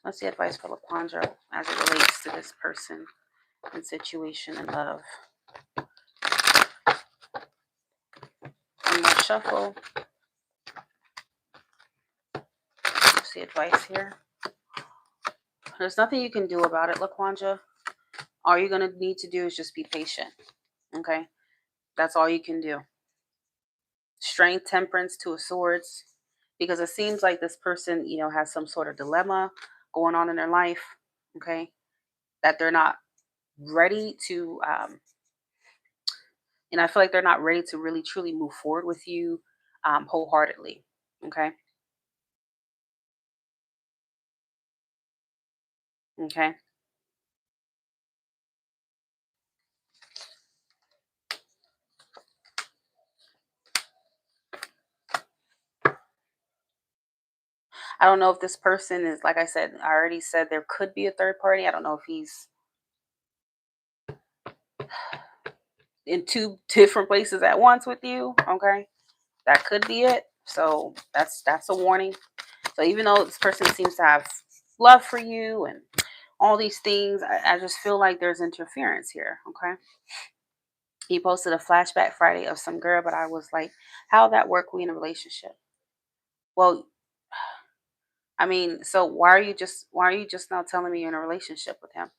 What's the advice for LaQuandra as it relates to this person and situation and love? One more shuffle. What's the advice here? There's nothing you can do about it, LaQuandra. All you're going to need to do is just be patient. Okay. That's all you can do. Strength, temperance, two of swords, because it seems like this person has some sort of dilemma going on in their life. Okay, that they're not ready to and I feel like they're not ready to really truly move forward with you wholeheartedly. Okay. Okay. I don't know if this person is, like I said, I already said there could be a third party. I don't know if he's in two different places at once with you. Okay, that could be it. So that's a warning. So even though this person seems to have love for you and all these things, I just feel like there's interference here. Okay. He posted a flashback Friday of some girl, but I was like, how that work? We in a relationship? Well, I mean, so why are you just now telling me you're in a relationship with him?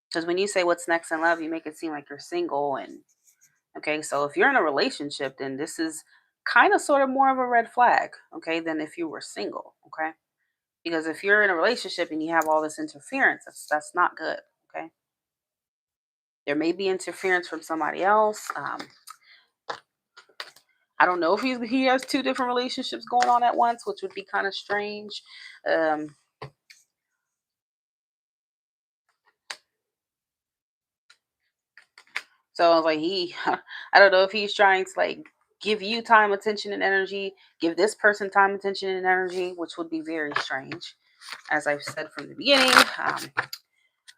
Because when you say what's next in love, you make it seem like you're single. And okay, so if you're in a relationship, then this is kind of sort of more of a red flag, okay, than if you were single. Okay. Because if you're in a relationship and you have all this interference, that's not good. Okay. There may be interference from somebody else. I don't know if he has two different relationships going on at once, which would be kind of strange. Um, So I was like, I don't know if he's trying to like give you time, attention, and energy, give this person time, attention, and energy, which would be very strange, as I've said from the beginning. I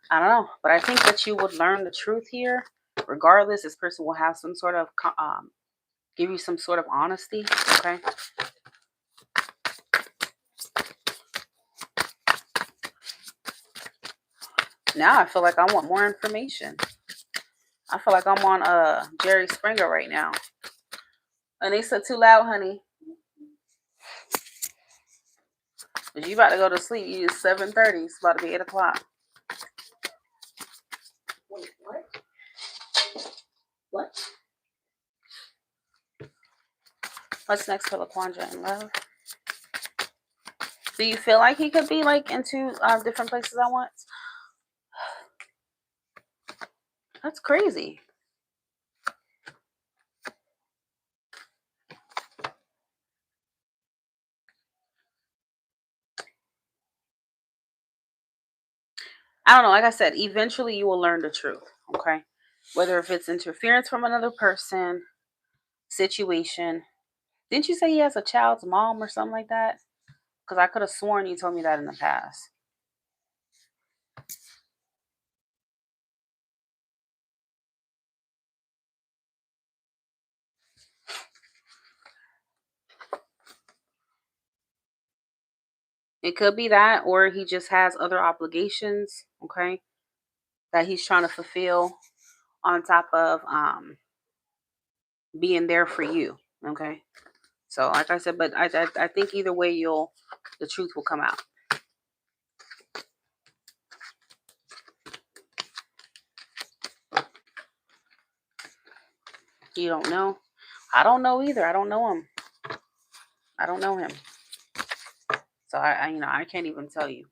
don't know, but I think that you would learn the truth here. Regardless, this person will have some sort of give you some sort of honesty. Okay. Now I feel like I want more information. I feel like I'm on Jerry Springer right now. Anissa, too loud, honey. Cause you about to go to sleep. It's 7:30. It's about to be 8 o'clock. Wait, what? What? What's next for LaQuandra in love? Do you feel like he could be like into different places at once? That's crazy. I don't know. Like I said, eventually you will learn the truth. Okay. Whether if it's interference from another person, situation. Didn't you say he has a child's mom or something like that? Because I could have sworn you told me that in the past. It could be that, or he just has other obligations, okay, that he's trying to fulfill on top of being there for you, okay. So, like I said, but I think either way, the truth will come out. You don't know. I don't know either. I don't know him. I don't know him. So I can't even tell you.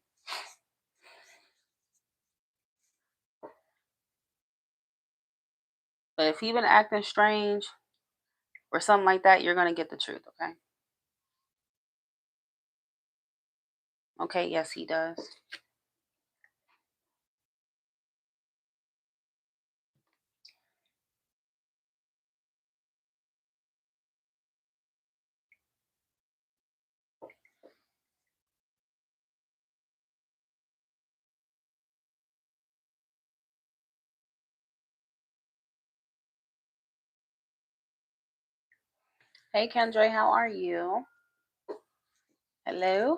But if he been acting strange or something like that, you're gonna get the truth, okay? Okay, yes, he does. Hey, Kendra, how are you? Hello.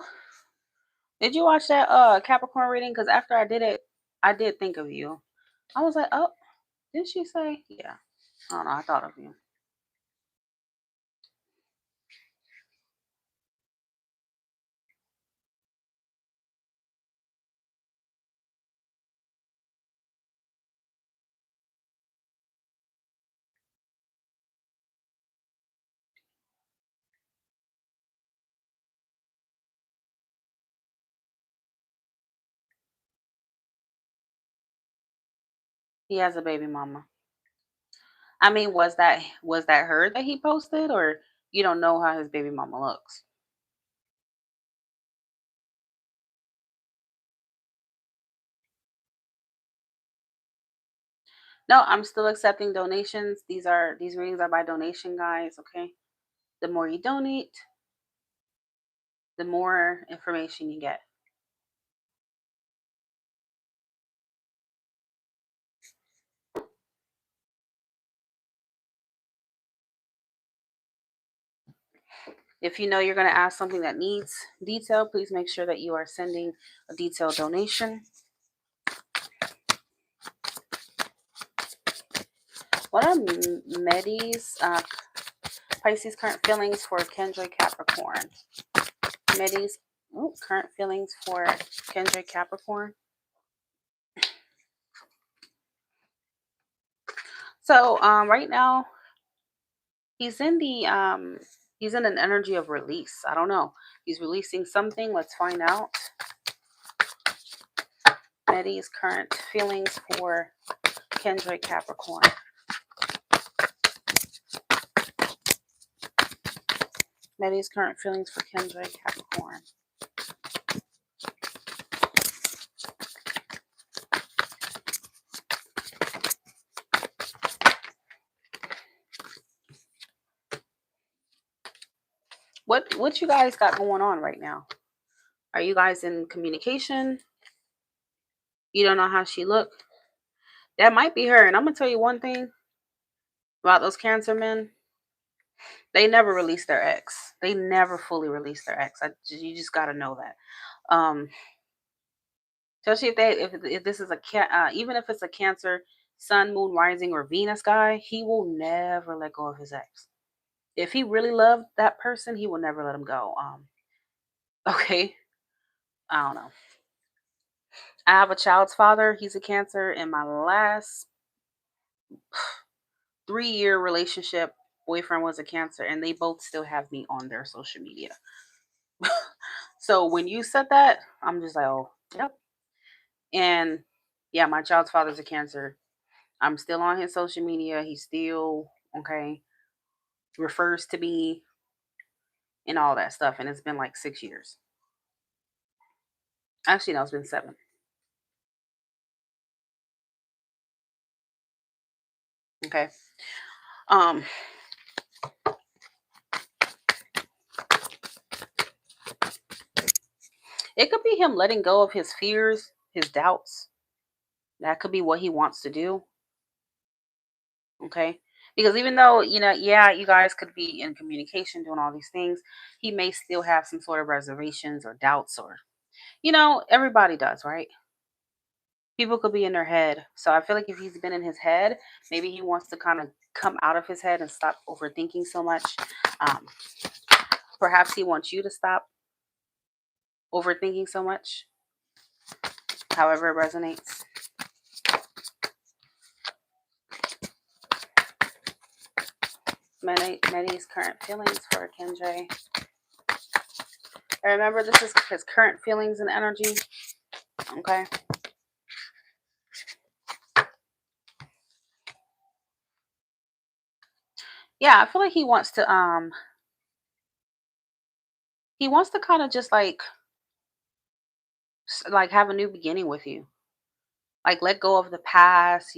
Did you watch that Capricorn reading? Because after I did it, I did think of you. I was like, oh, did she say? Yeah. I don't know. I thought of you. He has a baby mama. I mean, was that her that he posted, or you don't know how his baby mama looks? No, I'm still accepting donations. These readings are by donation, guys. Okay, the more you donate, the more information you get. If you know you're going to ask something that needs detail, please make sure that you are sending a detailed donation. What are Medi's Pisces current feelings for Kendra Capricorn? Medi's current feelings for Kendra Capricorn. So right now he's in an energy of release. I don't know. He's releasing something. Let's find out. Medi's current feelings for Kendra Capricorn. Medi's current feelings for Kendra Capricorn. What you guys got going on right now? Are you guys in communication? You don't know how she look? That might be her. And I'm gonna tell you one thing about those Cancer men. They never release their ex. They never fully release their ex. You just got to know that. Um, especially if this is even if it's a Cancer Sun, Moon, Rising, or Venus guy, he will never let go of his ex. If he really loved that person, he will never let him go. Okay, I don't know. I have a child's father. He's a Cancer, and my last 3-year relationship boyfriend was a Cancer, and they both still have me on their social media. So when you said that, I'm just like, oh, yep. And yeah, my child's father's a Cancer. I'm still on his social media. He still, okay, refers to me and all that stuff. And it's been like 6 years. Actually, no, it's been 7. Okay. Um, it could be him letting go of his fears, his doubts. That could be what he wants to do. Okay. Because even though, yeah, you guys could be in communication doing all these things, he may still have some sort of reservations or doubts, or, everybody does, right? People could be in their head. So I feel like if he's been in his head, maybe he wants to kind of come out of his head and stop overthinking so much. Um, Perhaps he wants you to stop overthinking so much, however it resonates. Medi's current feelings for Kendra. And remember, this is his current feelings and energy. Okay. Yeah, I feel like he wants to kind of just like have a new beginning with you. Like let go of the past,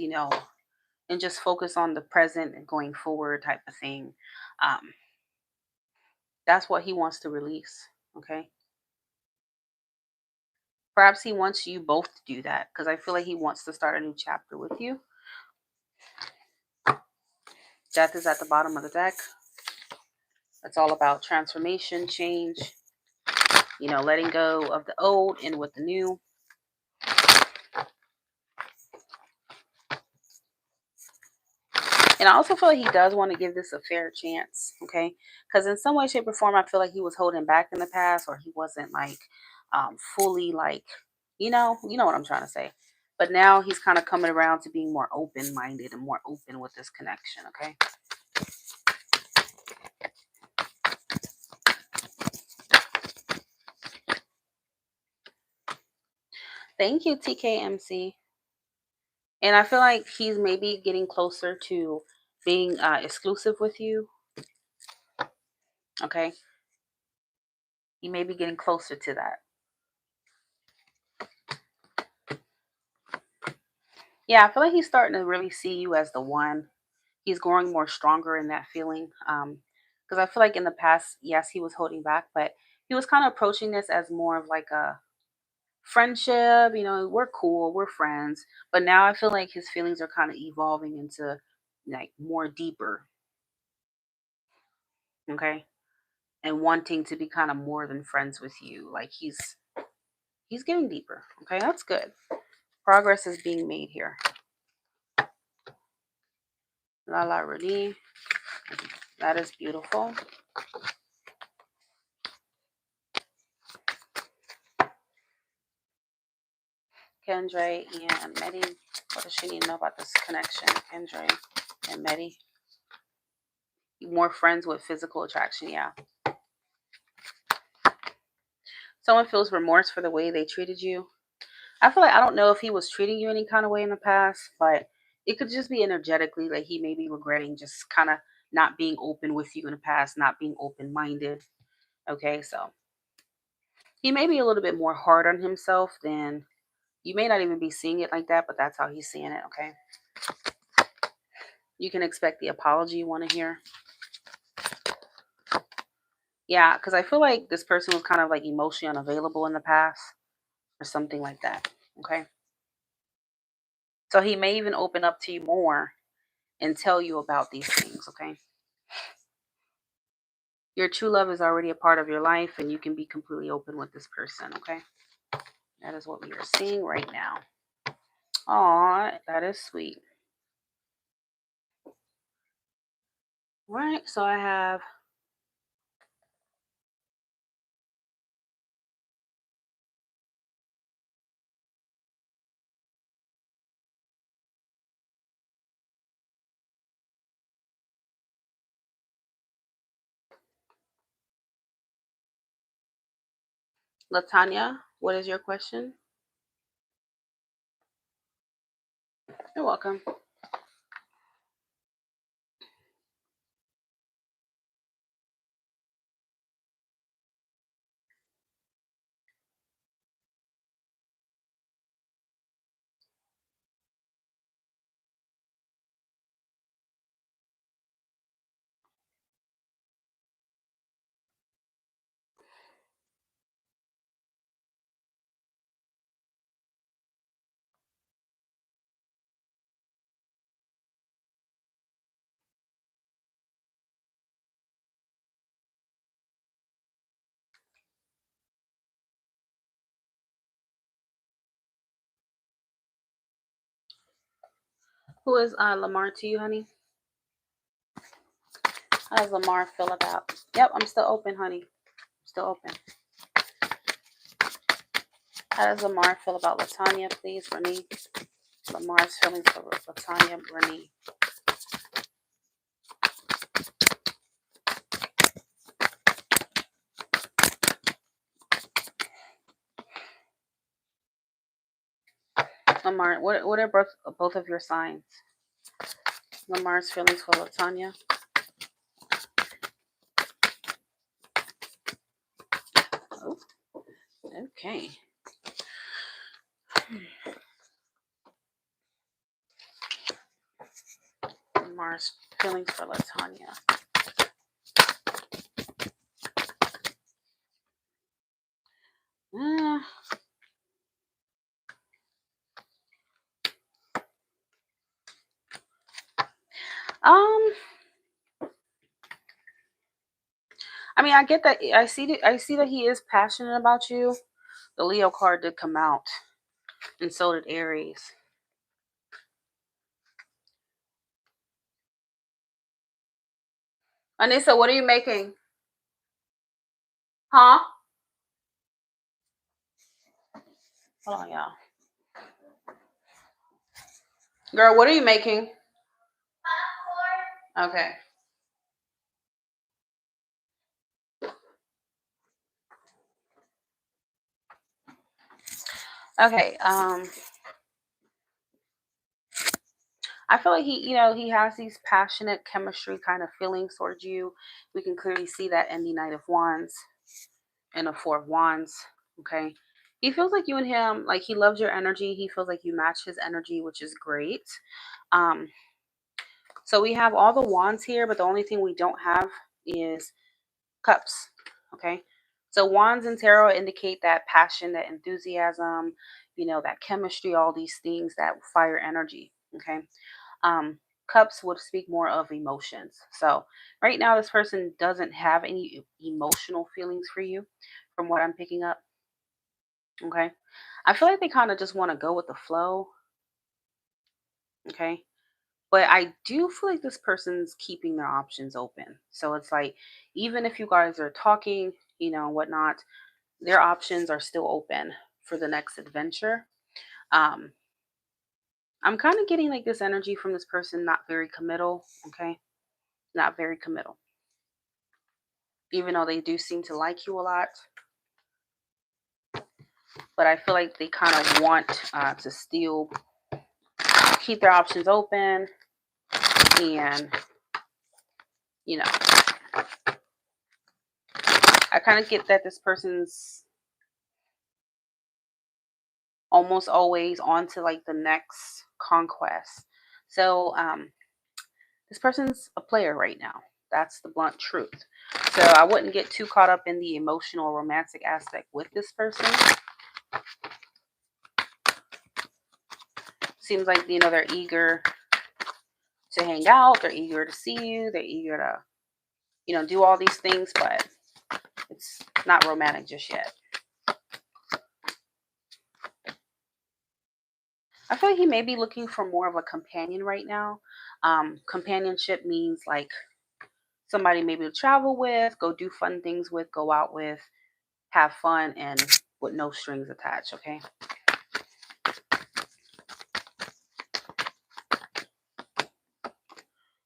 and just focus on the present and going forward type of thing. Um, that's what he wants to release. Okay. Perhaps he wants you both to do that because I feel like he wants to start a new chapter with you. Death is at the bottom of the deck. It's all about transformation, change, letting go of the old and with the new. And I also feel like he does want to give this a fair chance, okay? Because in some way, shape, or form, I feel like he was holding back in the past, or he wasn't like fully like, you know what I'm trying to say. But now he's kind of coming around to being more open-minded and more open with this connection, okay? Thank you, TKMC. And I feel like he's maybe getting closer to being exclusive with you, okay? He may be getting closer to that. Yeah, I feel like he's starting to really see you as the one. He's growing more stronger in that feeling. Because I feel like in the past, yes, he was holding back, but he was kind of approaching this as more of like a friendship. We're cool, we're friends. But now I feel like his feelings are kind of evolving into like more deeper, okay, and wanting to be kind of more than friends with you. Like he's getting deeper. Okay, that's good. Progress is being made here. La la Renee. That is beautiful. Kendra and Medi. What does she need to know about this connection? Kendra and Medi. More friends with physical attraction, yeah. Someone feels remorse for the way they treated you. I feel like I don't know if he was treating you any kind of way in the past, but it could just be energetically like he may be regretting just kind of not being open with you in the past, not being open minded. Okay, so he may be a little bit more hard on himself than you may not even be seeing it like that, but that's how he's seeing it. Okay, you can expect the apology you want to hear. Yeah, because I feel like this person was kind of like emotionally unavailable in the past or something like that. Okay. So he may even open up to you more and tell you about these things. Okay. Your true love is already a part of your life and you can be completely open with this person. Okay. That is what we are seeing right now. Aw, that is sweet. Right. So I have Latanya. What is your question? You're welcome. Who is Lamar to you, honey? How does Lamar feel about? Yep, I'm still open, honey. Still open. How does Lamar feel about Latanya, please, Renee? Lamar's feelings for Latanya, Renee. Lamar, what are both of your signs? Lamar's feelings for Latanya. Oh, okay. Lamar's feelings for Latanya. Uh, um, I mean, I get that. I see that he is passionate about you. The Leo card did come out, and so did Aries. Anissa, what are you making? Huh? Hold on, y'all. Girl, what are you making? Okay. Okay. I feel like he has these passionate chemistry kind of feelings towards you. We can clearly see that in the Knight of Wands and the Four of Wands. Okay. He feels like you and him, like he loves your energy. He feels like you match his energy, which is great. Um, so we have all the wands here, but the only thing we don't have is cups. Okay. So wands and tarot indicate that passion, that enthusiasm, that chemistry, all these things, that fire energy. Okay. Um, cups would speak more of emotions. So right now, this person doesn't have any emotional feelings for you, from what I'm picking up. Okay. I feel like they kind of just want to go with the flow. Okay. But I do feel like this person's keeping their options open. So it's like, even if you guys are talking, whatnot, their options are still open for the next adventure. Um, I'm kind of getting like this energy from this person, not very committal. Okay. Not very committal. Even though they do seem to like you a lot. But I feel like they kind of want to still keep their options open. And, you know, I kind of get that this person's almost always on to like the next conquest. So this person's a player right now. That's the blunt truth. So I wouldn't get too caught up in the emotional or romantic aspect with this person. Seems like, they're eager to hang out. They're eager to see you. They're eager to, do all these things, but it's not romantic just yet. I feel like he may be looking for more of a companion right now. Companionship means like somebody maybe to travel with, go do fun things with, go out with, have fun, and with no strings attached, okay?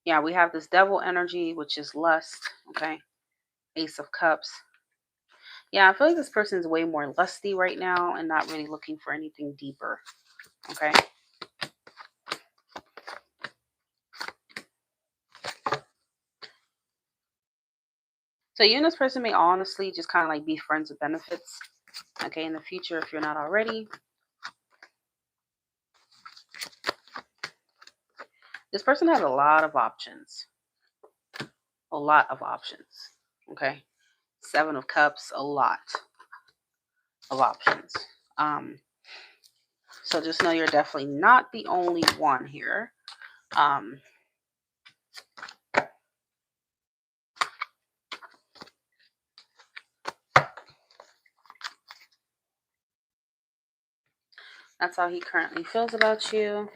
Yeah, we have this devil energy, which is lust, okay? Ace of Cups. Yeah, I feel like this person's way more lusty right now and not really looking for anything deeper, okay? So you and this person may honestly just kind of like be friends with benefits, okay, in the future if you're not already. This person has a lot of options. A lot of options, okay? Seven of Cups, a lot of options. So just know you're definitely not the only one here. That's how he currently feels about you.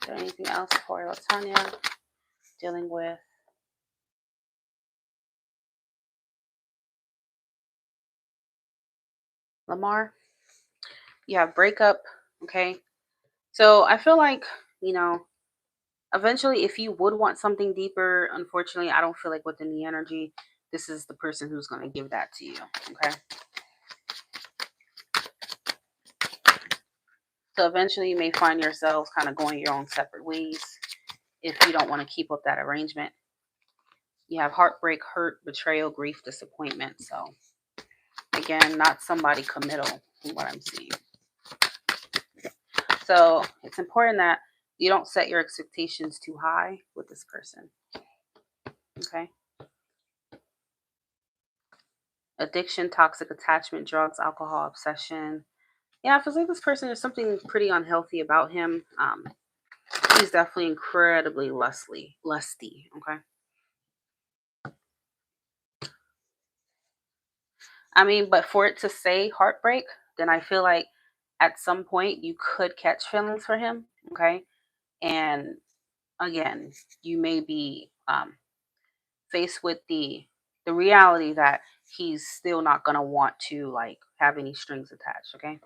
Is there anything else for Latanya dealing with? Lamar, you have breakup, okay? So I feel like, eventually if you would want something deeper, unfortunately, I don't feel like within the energy, this is the person who's going to give that to you, okay? So eventually you may find yourselves kind of going your own separate ways if you don't want to keep up that arrangement. You have heartbreak, hurt, betrayal, grief, disappointment. So again, not somebody committal from what I'm seeing. So it's important that you don't set your expectations too high with this person. Okay. Addiction, toxic attachment, drugs, alcohol, obsession. Yeah, I feel like this person, there's something pretty unhealthy about him. He's definitely incredibly lusty. Okay. I mean, but for it to say heartbreak, then I feel like at some point you could catch feelings for him. Okay. And again, you may be faced with the reality that he's still not gonna want to like have any strings attached. Okay.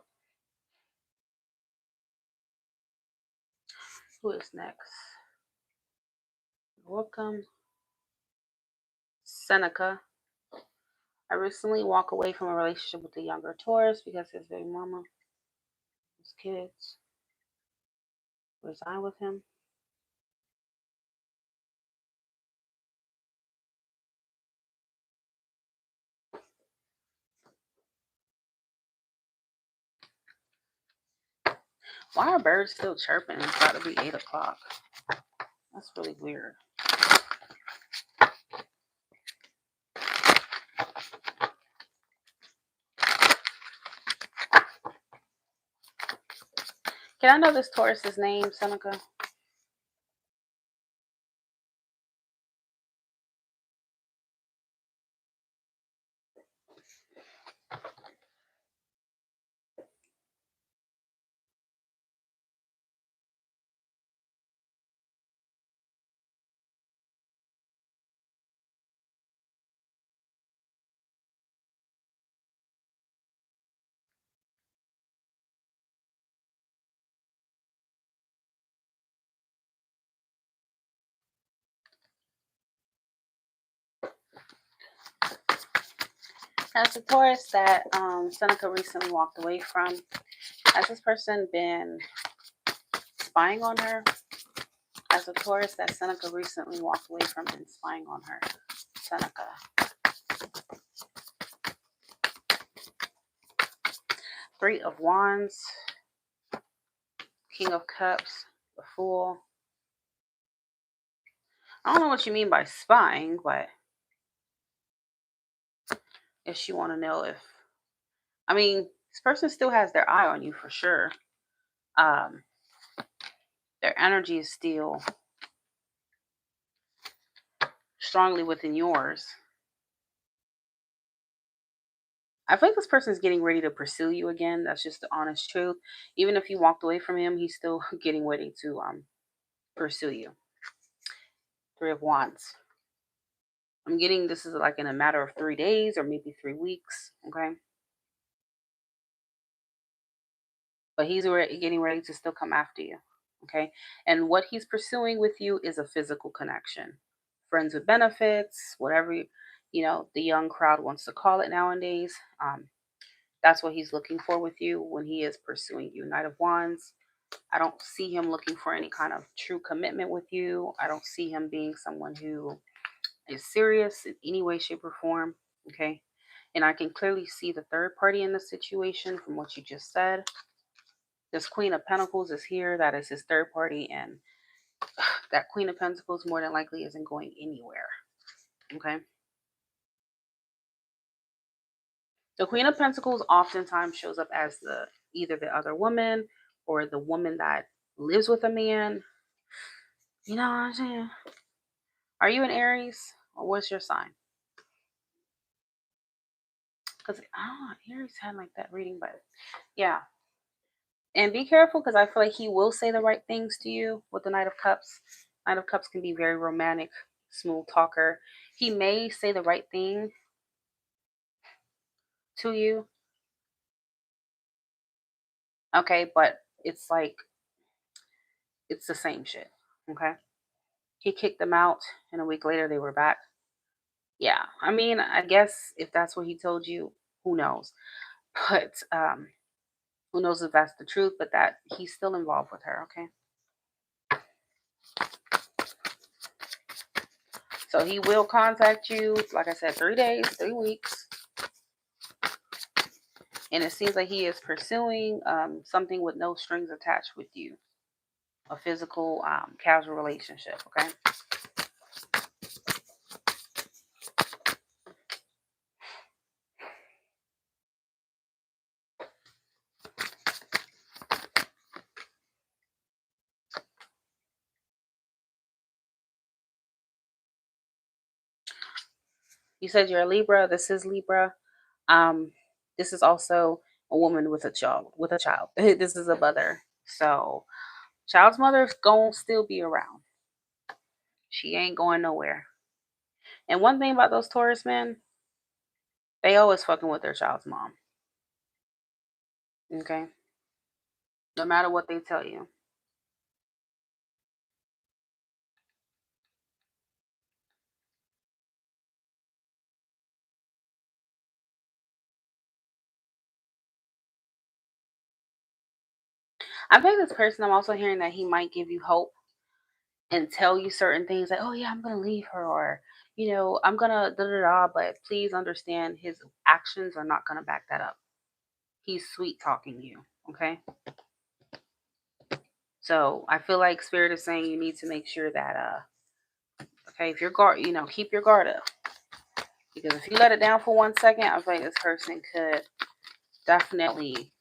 Who is next? Welcome, Seneca. I recently walk away from a relationship with a younger Taurus because his baby mama, his kids, resign with him. Why are birds still chirping? It's about to be 8 o'clock. That's really weird. Can I know this Taurus's name, Seneca? As the Taurus that Seneca recently walked away from, has this person been spying on her? As a Taurus that Seneca recently walked away from and spying on her. Seneca. Three of Wands, King of Cups, the Fool. I don't know what you mean by spying, but if you want to know if, I mean, this person still has their eye on you for sure. Um, their energy is still strongly within yours. I feel like this person is getting ready to pursue you again. That's just the honest truth. Even if you walked away from him, he's still getting ready to pursue you. Three of Wands. I'm getting this is like in a matter of 3 days or maybe 3 weeks. Okay. But he's getting ready to still come after you. Okay. And what he's pursuing with you is a physical connection. Friends with benefits, whatever, the young crowd wants to call it nowadays. That's what he's looking for with you when he is pursuing you. Knight of Wands. I don't see him looking for any kind of true commitment with you. I don't see him being someone who is serious in any way, shape, or form. Okay. And I can clearly see the third party in the situation from what you just said. This Queen of Pentacles is here. That is his third party. And that Queen of Pentacles more than likely isn't going anywhere. Okay. The Queen of Pentacles oftentimes shows up as either the other woman or the woman that lives with a man. You know what I'm saying? Are you an Aries? Or what's your sign? Because I don't know, Aries had like that reading, but yeah. And be careful because I feel like he will say the right things to you with the Knight of Cups. Knight of Cups can be very romantic, smooth talker. He may say the right thing to you. Okay, but it's like it's the same shit. Okay. He kicked them out and a week later they were back. Yeah. I mean, I guess if that's what he told you, who knows? But who knows if that's the truth, but that he's still involved with her, okay? So he will contact you, like I said, 3 days, 3 weeks. And it seems like he is pursuing something with no strings attached with you. A physical, casual relationship, okay? You said you're a Libra. This is Libra. Um, this is also a woman with a child. This is a mother. So child's mother's gonna still be around. She ain't going nowhere. And one thing about those Taurus men, they always fucking with their child's mom. Okay? No matter what they tell you. I think this person, I'm also hearing that he might give you hope and tell you certain things like, oh yeah, I'm gonna leave her, or I'm gonna da da da, but please understand his actions are not gonna back that up. He's sweet talking you, okay? So I feel like Spirit is saying you need to make sure that okay, if your guard, keep your guard up. Because if you let it down for 1 second, I feel like this person could definitely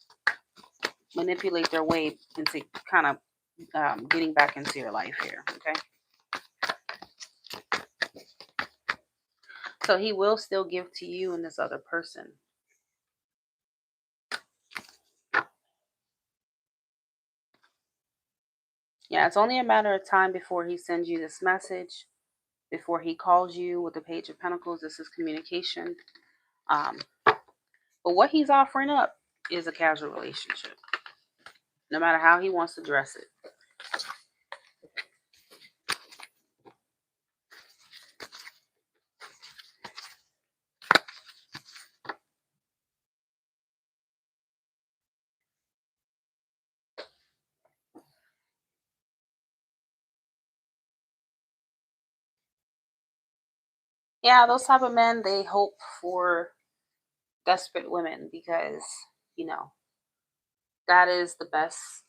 manipulate their way into kind of getting back into your life here, okay? So he will still give to you and this other person. Yeah, it's only a matter of time before he sends you this message, before he calls you with the Page of Pentacles. This is communication. Um, but what he's offering up is a casual relationship, no matter how he wants to dress it. Yeah, those type of men, they hope for desperate women because, you know, that is the best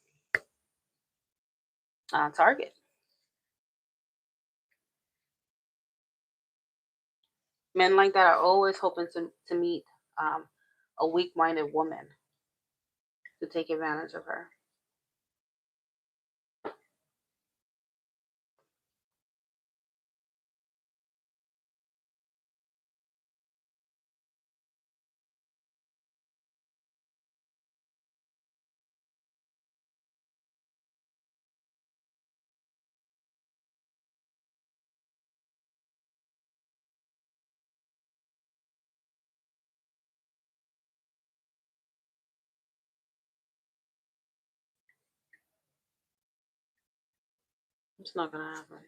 target. Men like that are always hoping to meet a weak-minded woman to take advantage of her. It's not gonna happen.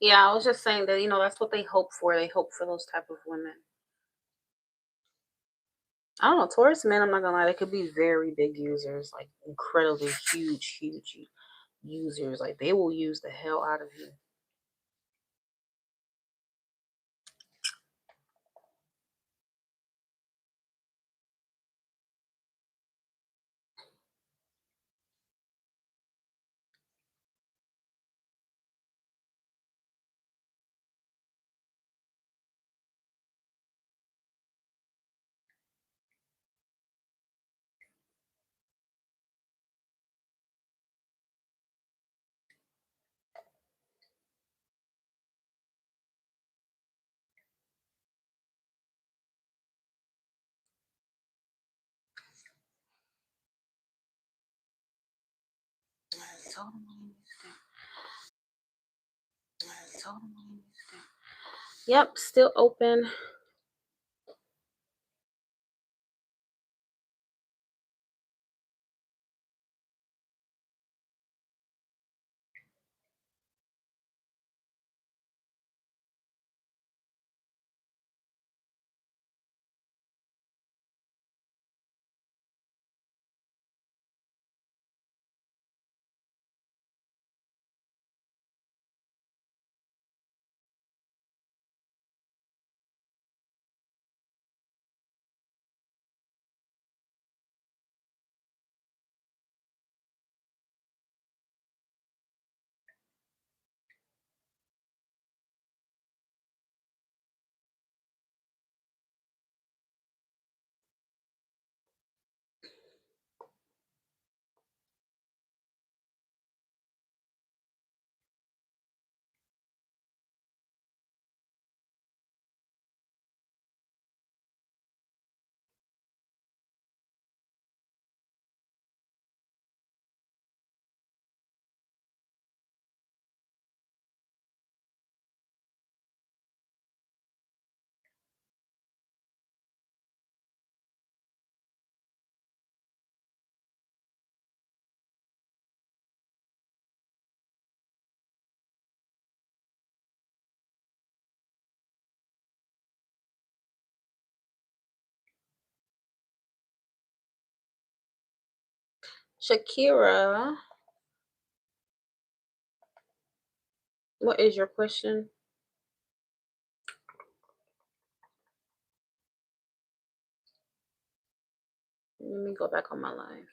Yeah, I was just saying that, that's what they hope for. They hope for those type of women. I don't know, Taurus men, I'm not gonna lie, they could be very big users, like incredibly huge users. Like they will use the hell out of you. Totally understand. Totally understand. Yep, still open. Shakira, what is your question? Let me go back on my live.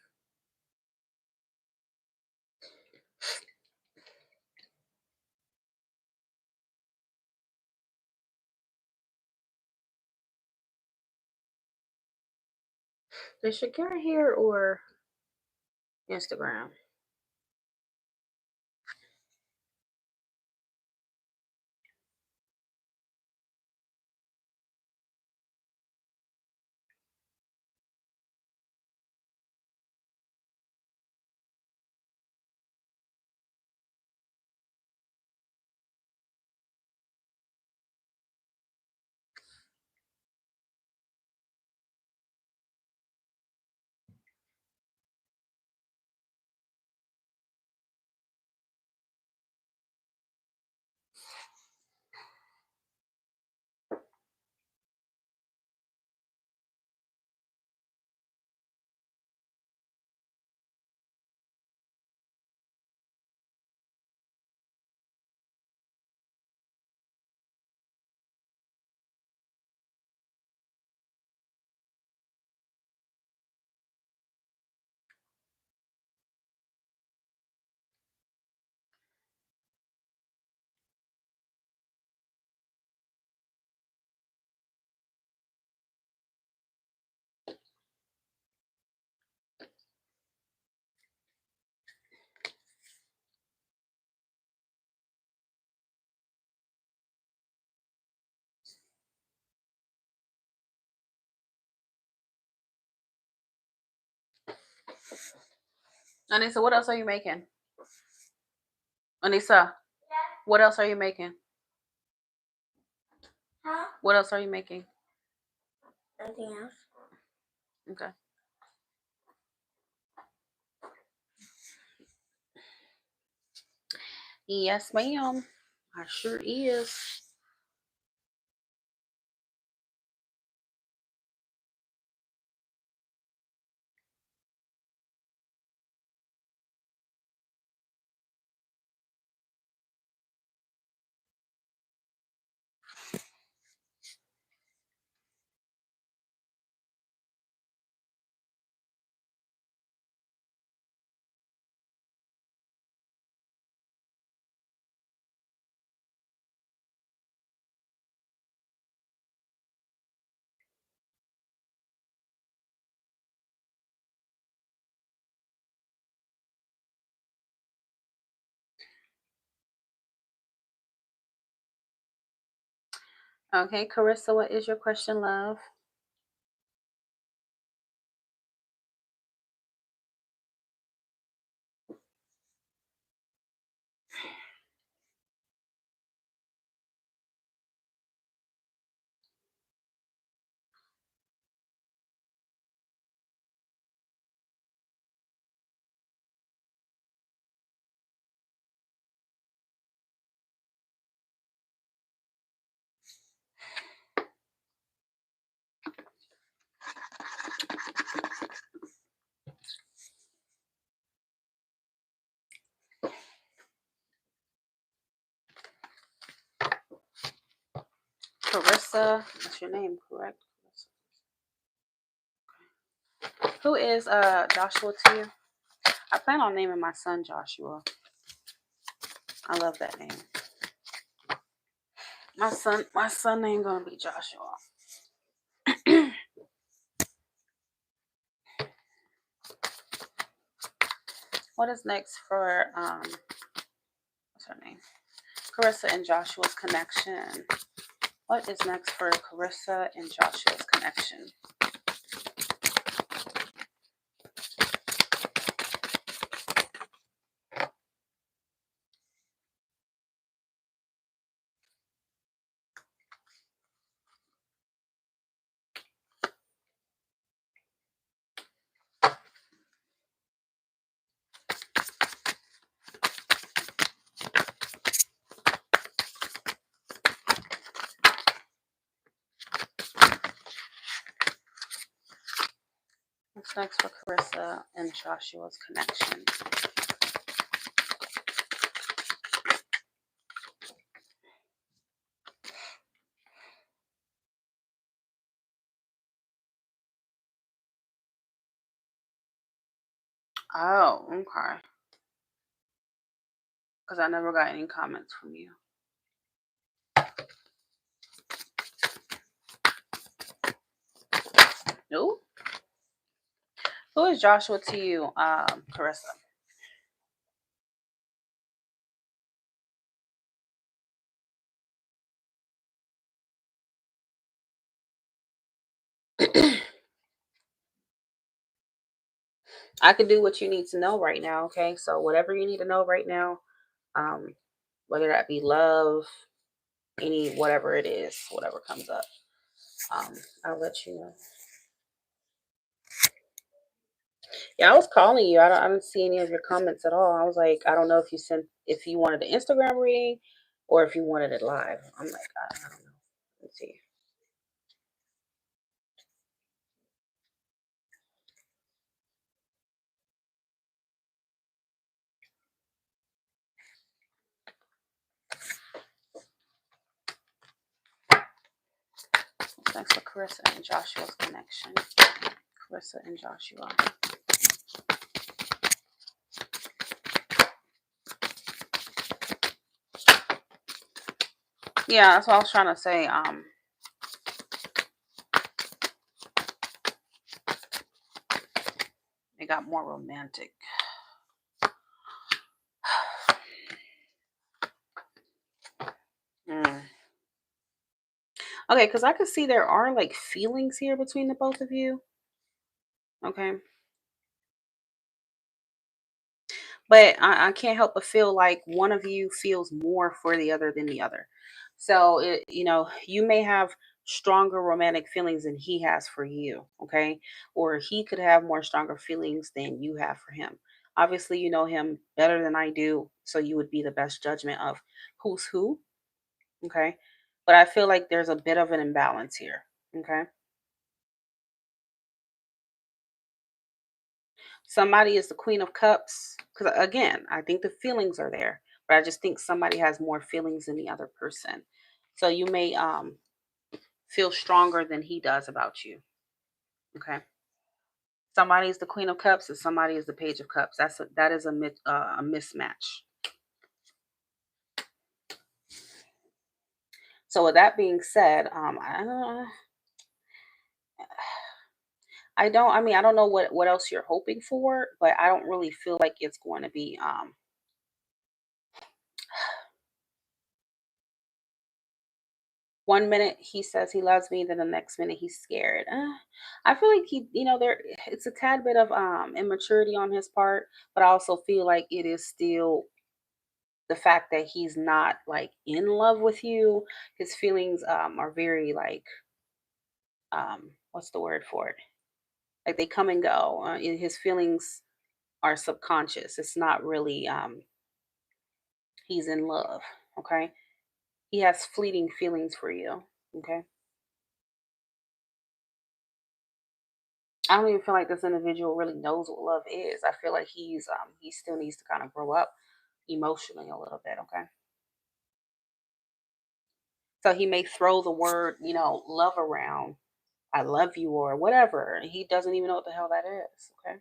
Is Shakira here or Instagram? Anissa, what else are you making? Anissa, what else are you making? Huh? What else are you making? Nothing else. Okay. Yes, ma'am. I sure is. Okay, Carissa, what is your question, love? Carissa, that's your name, correct? Who is Joshua to you? I plan on naming my son Joshua. I love that name. My son name gonna be Joshua. What is next for what's her name? Carissa and Joshua's connection. What is next for Carissa and Joshua's connection? next for Carissa and Joshua's connection? Oh, okay. Because I never got any comments from you. No? Who is Joshua to you, Carissa? I can do what you need to know right now, okay? So whatever you need to know right now, um, whether that be love, any whatever it is, whatever comes up, um, I'll let you know. Yeah, I was calling you. I don't see any of your comments at all. I was like, I don't know if you wanted the Instagram reading or if you wanted it live. I'm like, I don't know. Let's see. Thanks for Carissa and Joshua's connection. Carissa and Joshua. Yeah, that's what I was trying to say. It got more romantic. Mm. Okay, because I could see there are like feelings here between the both of you. Okay. But I can't help but feel like one of you feels more for the other than the other. So you may have stronger romantic feelings than he has for you, okay? Or he could have more stronger feelings than you have for him. Obviously, you know him better than I do, so you would be the best judgment of who's who, okay? But I feel like there's a bit of an imbalance here, okay? Somebody is the Queen of Cups. Because again, I think the feelings are there, but I just think somebody has more feelings than the other person. So you may feel stronger than he does about you. Okay. Somebody is the Queen of Cups and somebody is the Page of Cups. That is a mismatch. So with that being said, I don't. I mean, I don't know what else you're hoping for, but I don't really feel like it's going to be. One minute he says he loves me, then the next minute he's scared. I feel like there it's a tad bit of immaturity on his part, but I also feel like it is still the fact that he's not like in love with you. His feelings are very like what's the word for it? Like they come and go. His feelings are subconscious. It's not really he's in love. Okay, he has fleeting feelings for you. Okay. I don't even feel like this individual really knows what love is. I feel like he still needs to kind of grow up emotionally a little bit, okay? So he may throw the word, love around, I love you or whatever, and he doesn't even know what the hell that is, okay?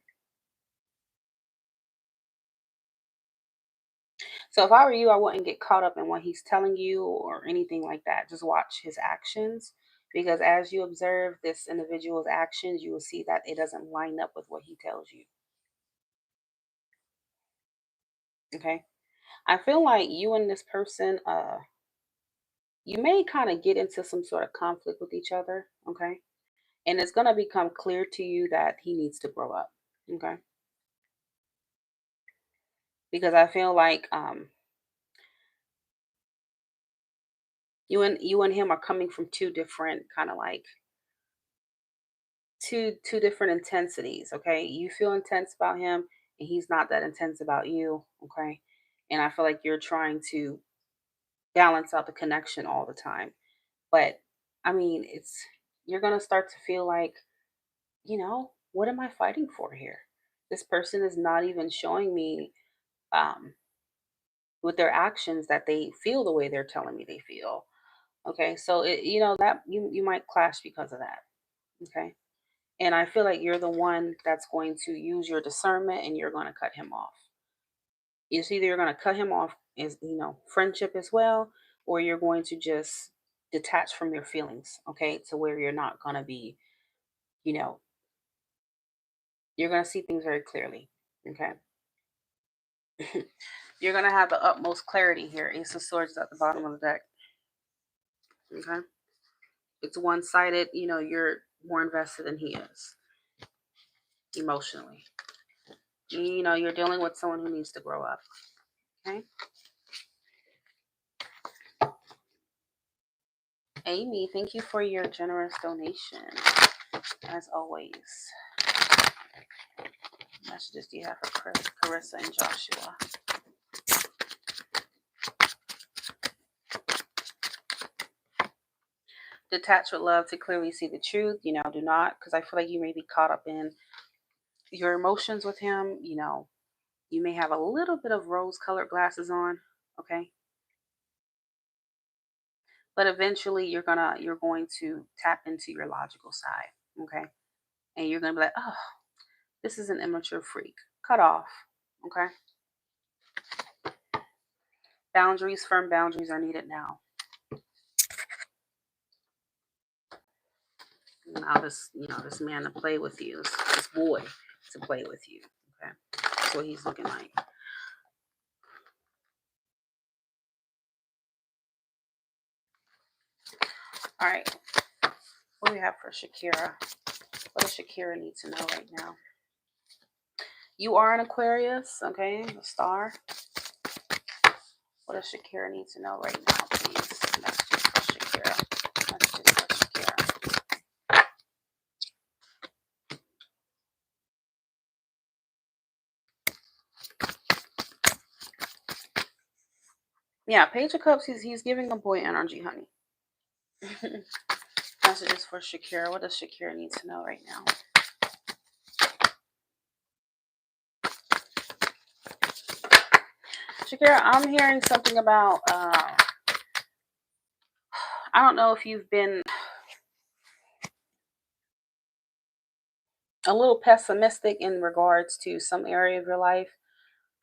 So if I were you, I wouldn't get caught up in what he's telling you or anything like that. Just watch his actions because as you observe this individual's actions, you will see that it doesn't line up with what he tells you, okay? I feel like you and this person you may kind of get into some sort of conflict with each other, okay? And it's going to become clear to you that he needs to grow up, okay? Because I feel like you and him are coming from two different kind of like two different intensities, okay? You feel intense about him and he's not that intense about you, okay? And I feel like you're trying to balance out the connection all the time. But I mean, it's you're going to start to feel like, you know, what am I fighting for here? This person is not even showing me um, with their actions that they feel the way they're telling me they feel. Okay, so that you might clash because of that. Okay, and I feel like you're the one that's going to use your discernment and you're going to cut him off. It's either you're going to cut him off as friendship as well, or you're going to just detach from your feelings. Okay, to where you're not going to be, you know, you're going to see things very clearly. Okay. You're going to have the utmost clarity here. Ace of Swords at the bottom of the deck. Okay. It's one sided. You're more invested than he is emotionally. You're dealing with someone who needs to grow up. Okay. Amy, thank you for your generous donation. As always. Messages do you have for Carissa and Joshua? Detach with love to clearly see the truth. Do not, because I feel like you may be caught up in your emotions with him. You may have a little bit of rose-colored glasses on. Okay. But eventually you're going to tap into your logical side. Okay. And you're gonna be like, oh, this is an immature freak. Cut off. Okay. Boundaries, firm boundaries are needed now. Now this man to play with you, this boy to play with you. Okay. That's what he's looking like. All right. What do we have for Shakira? What does Shakira need to know right now? You are an Aquarius, okay? A star. What does Shakira need to know right now, please? Messages for Shakira. Messages for Shakira. Yeah, Page of Cups, he's giving a boy energy, honey. Messages for Shakira. What does Shakira need to know right now? Shakira, I'm hearing something about, I don't know if you've been a little pessimistic in regards to some area of your life.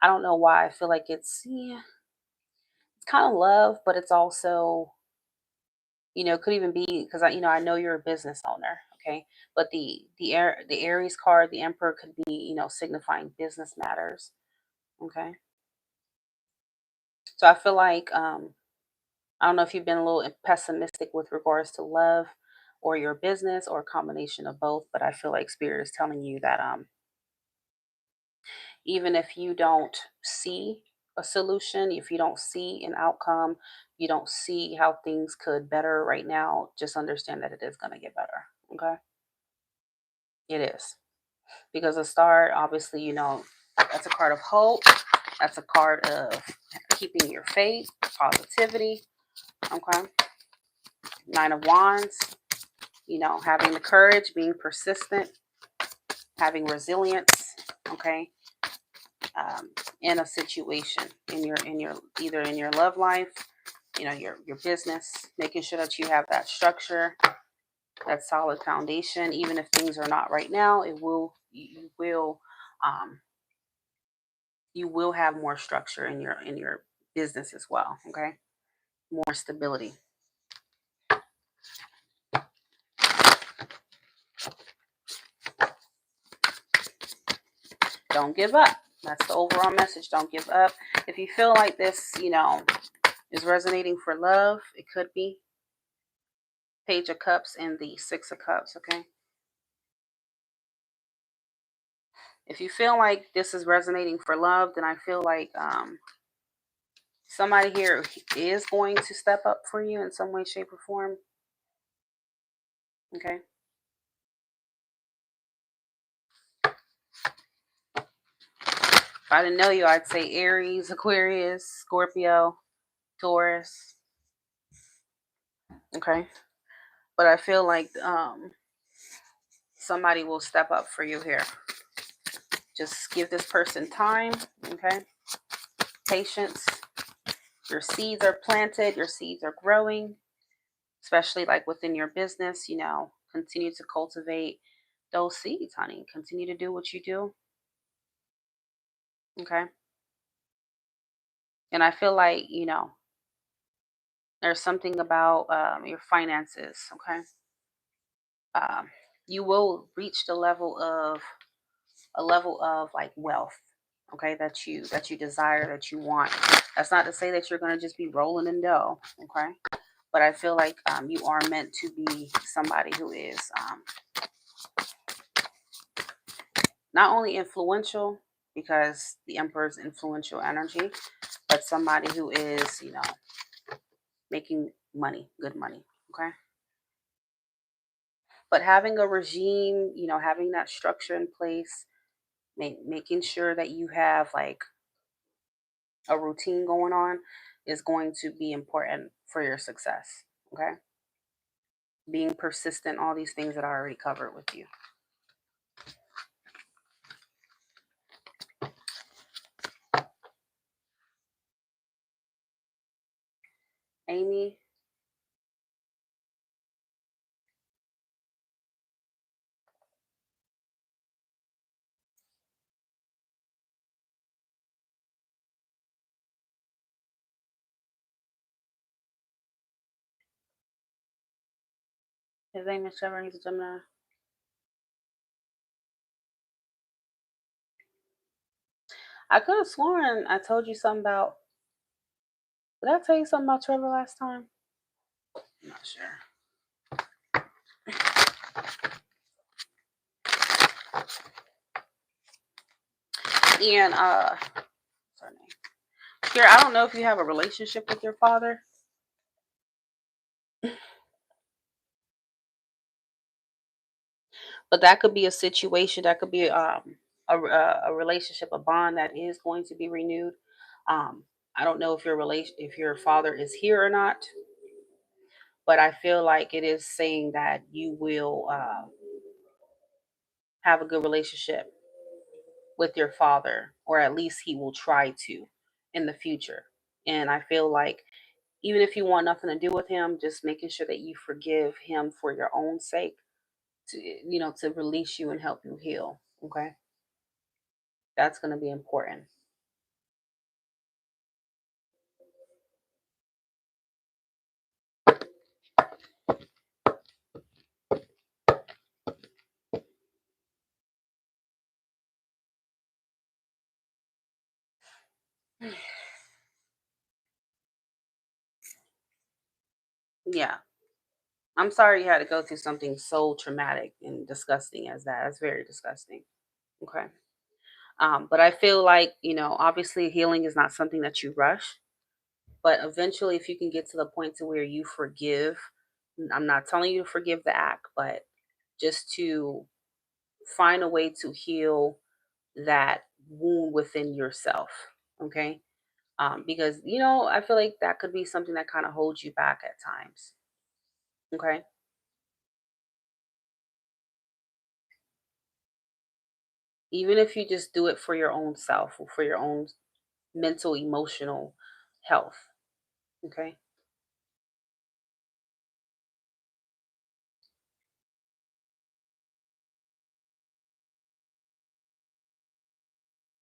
I don't know why. I feel like it's kind of love, but it's also, could even be because I know you're a business owner, okay? But the Aries card, the Emperor, could be signifying business matters, okay? So I feel like I don't know if you've been a little pessimistic with regards to love or your business or a combination of both, but I feel like Spirit is telling you that even if you don't see a solution, if you don't see an outcome, you don't see how things could better right now, just understand that it is going to get better. Okay. It is. Because a star, obviously, that's a card of hope. That's a card of keeping your faith, positivity. Okay. Nine of Wands, having the courage, being persistent, having resilience. Okay. In a situation, in your either in your love life, your business, making sure that you have that structure, that solid foundation. Even if things are not right now, um, you will have more structure in your business as well. Okay, more stability. Don't give up. That's the overall message. Don't give up. If you feel like this, is resonating for love, it could be Page of Cups and the Six of Cups. Okay. If you feel like this is resonating for love, then I feel like somebody here is going to step up for you in some way, shape, or form. Okay. If I didn't know you, I'd say Aries, Aquarius, Scorpio, Taurus. Okay. But I feel like somebody will step up for you here. Just give this person time, okay? Patience. Your seeds are planted, your seeds are growing, especially like within your business, continue to cultivate those seeds, honey. Continue to do what you do, okay? And I feel like, there's something about your finances, okay? Um, you will reach the level of a level of like wealth, okay, that you desire, that you want. That's not to say that you're going to just be rolling in dough, okay? But I feel like you are meant to be somebody who is not only influential, because the emperor's influential energy, but somebody who is, making money, good money, okay? But having a regime, having that structure in place, making sure that you have like a routine going on is going to be important for your success, okay? Being persistent, all these things that I already covered with you. Amy, his name is Trevor, he's a Gemini. I could have sworn I told you something about, did I tell you something about Trevor last time? I'm not sure. And sorry, here, I don't know if you have a relationship with your father, but that could be a situation, that could be a relationship, a bond that is going to be renewed. I don't know if your father is here or not, but I feel like it is saying that you will have a good relationship with your father, or at least he will try to in the future. And I feel like even if you want nothing to do with him, just making sure that you forgive him for your own sake, to release you and help you heal. Okay, that's going to be important. Yeah, I'm sorry you had to go through something so traumatic and disgusting as that. That's very disgusting. Okay. But I feel like, obviously healing is not something that you rush, but eventually if you can get to the point to where you forgive, I'm not telling you to forgive the act, but just to find a way to heal that wound within yourself. Okay. Because, I feel like that could be something that kind of holds you back at times. Okay. Even if you just do it for your own self or for your own mental, emotional health. Okay.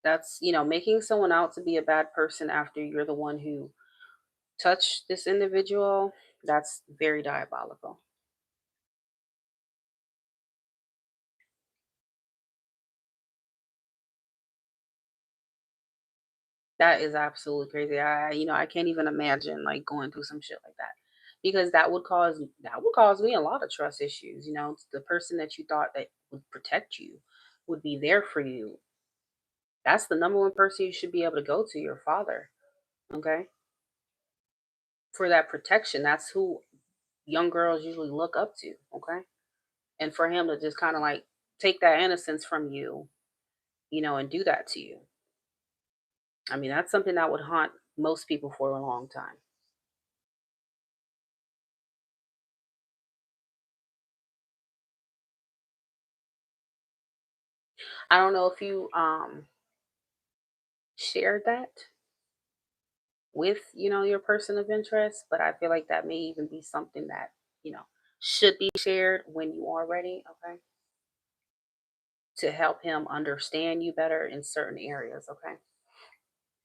That's, making someone out to be a bad person after you're the one who touched this individual. That's very diabolical. That is absolutely crazy. I can't even imagine like going through some shit like that, because that would cause me a lot of trust issues. The person that you thought that would protect you, would be there for you. That's the number one person you should be able to go to, your father. Okay, for that protection. That's who young girls usually look up to. Okay, and for him to just kind of like take that innocence from you, and do that to you. I mean, that's something that would haunt most people for a long time. I don't know if you shared that with, your person of interest, but I feel like that may even be something that, you know, should be shared when you are ready, okay? To help him understand you better in certain areas, okay?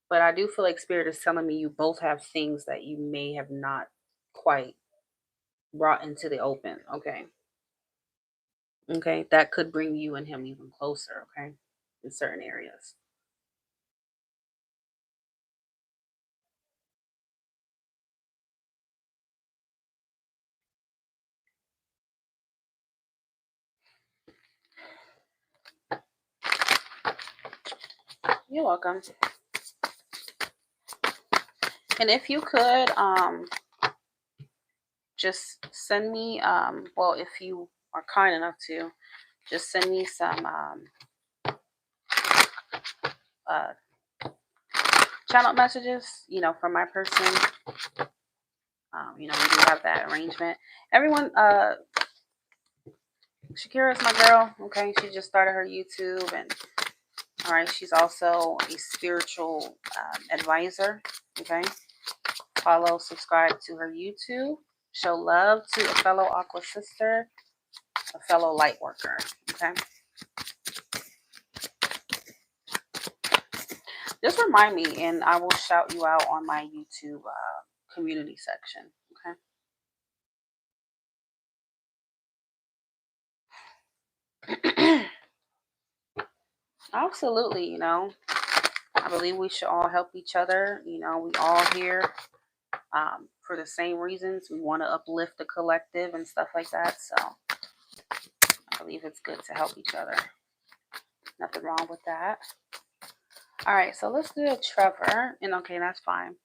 But I do feel like spirit is telling me you both have things that you may have not quite brought into the open, okay? Okay, that could bring you and him even closer, okay? In certain areas. You're welcome. And if you could just send me well, if you are kind enough to just send me some uh channel messages, from my person. We do have that arrangement. Everyone, Shakira is my girl. Okay, she just started her YouTube, and all right, she's also a spiritual advisor. Okay, follow, subscribe to her YouTube. Show love to a fellow Aqua sister, a fellow light worker. Okay, just remind me, and I will shout you out on my YouTube community section. Okay. Absolutely, I believe we should all help each other. We all here for the same reasons. We want to uplift the collective and stuff like that. So I believe it's good to help each other. Nothing wrong with that. All right, so let's do a Trevor. And okay, that's fine.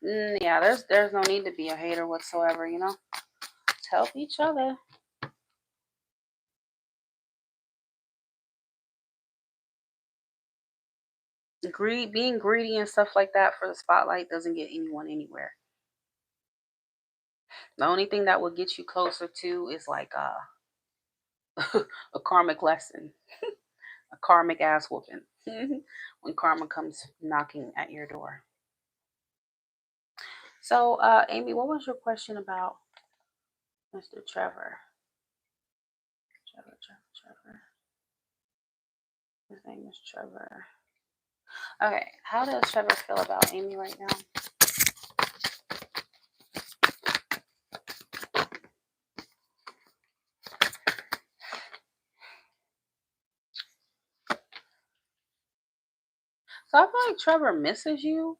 Yeah, there's no need to be a hater whatsoever. Let's help each other. Being greedy and stuff like that for the spotlight doesn't get anyone anywhere. The only thing that will get you closer to is like a karmic lesson, a karmic ass whooping when karma comes knocking at your door. So, Amy, what was your question about Mr. Trevor? Trevor. His name is Trevor. Okay, how does Trevor feel about Amy right now? So I feel like Trevor misses you.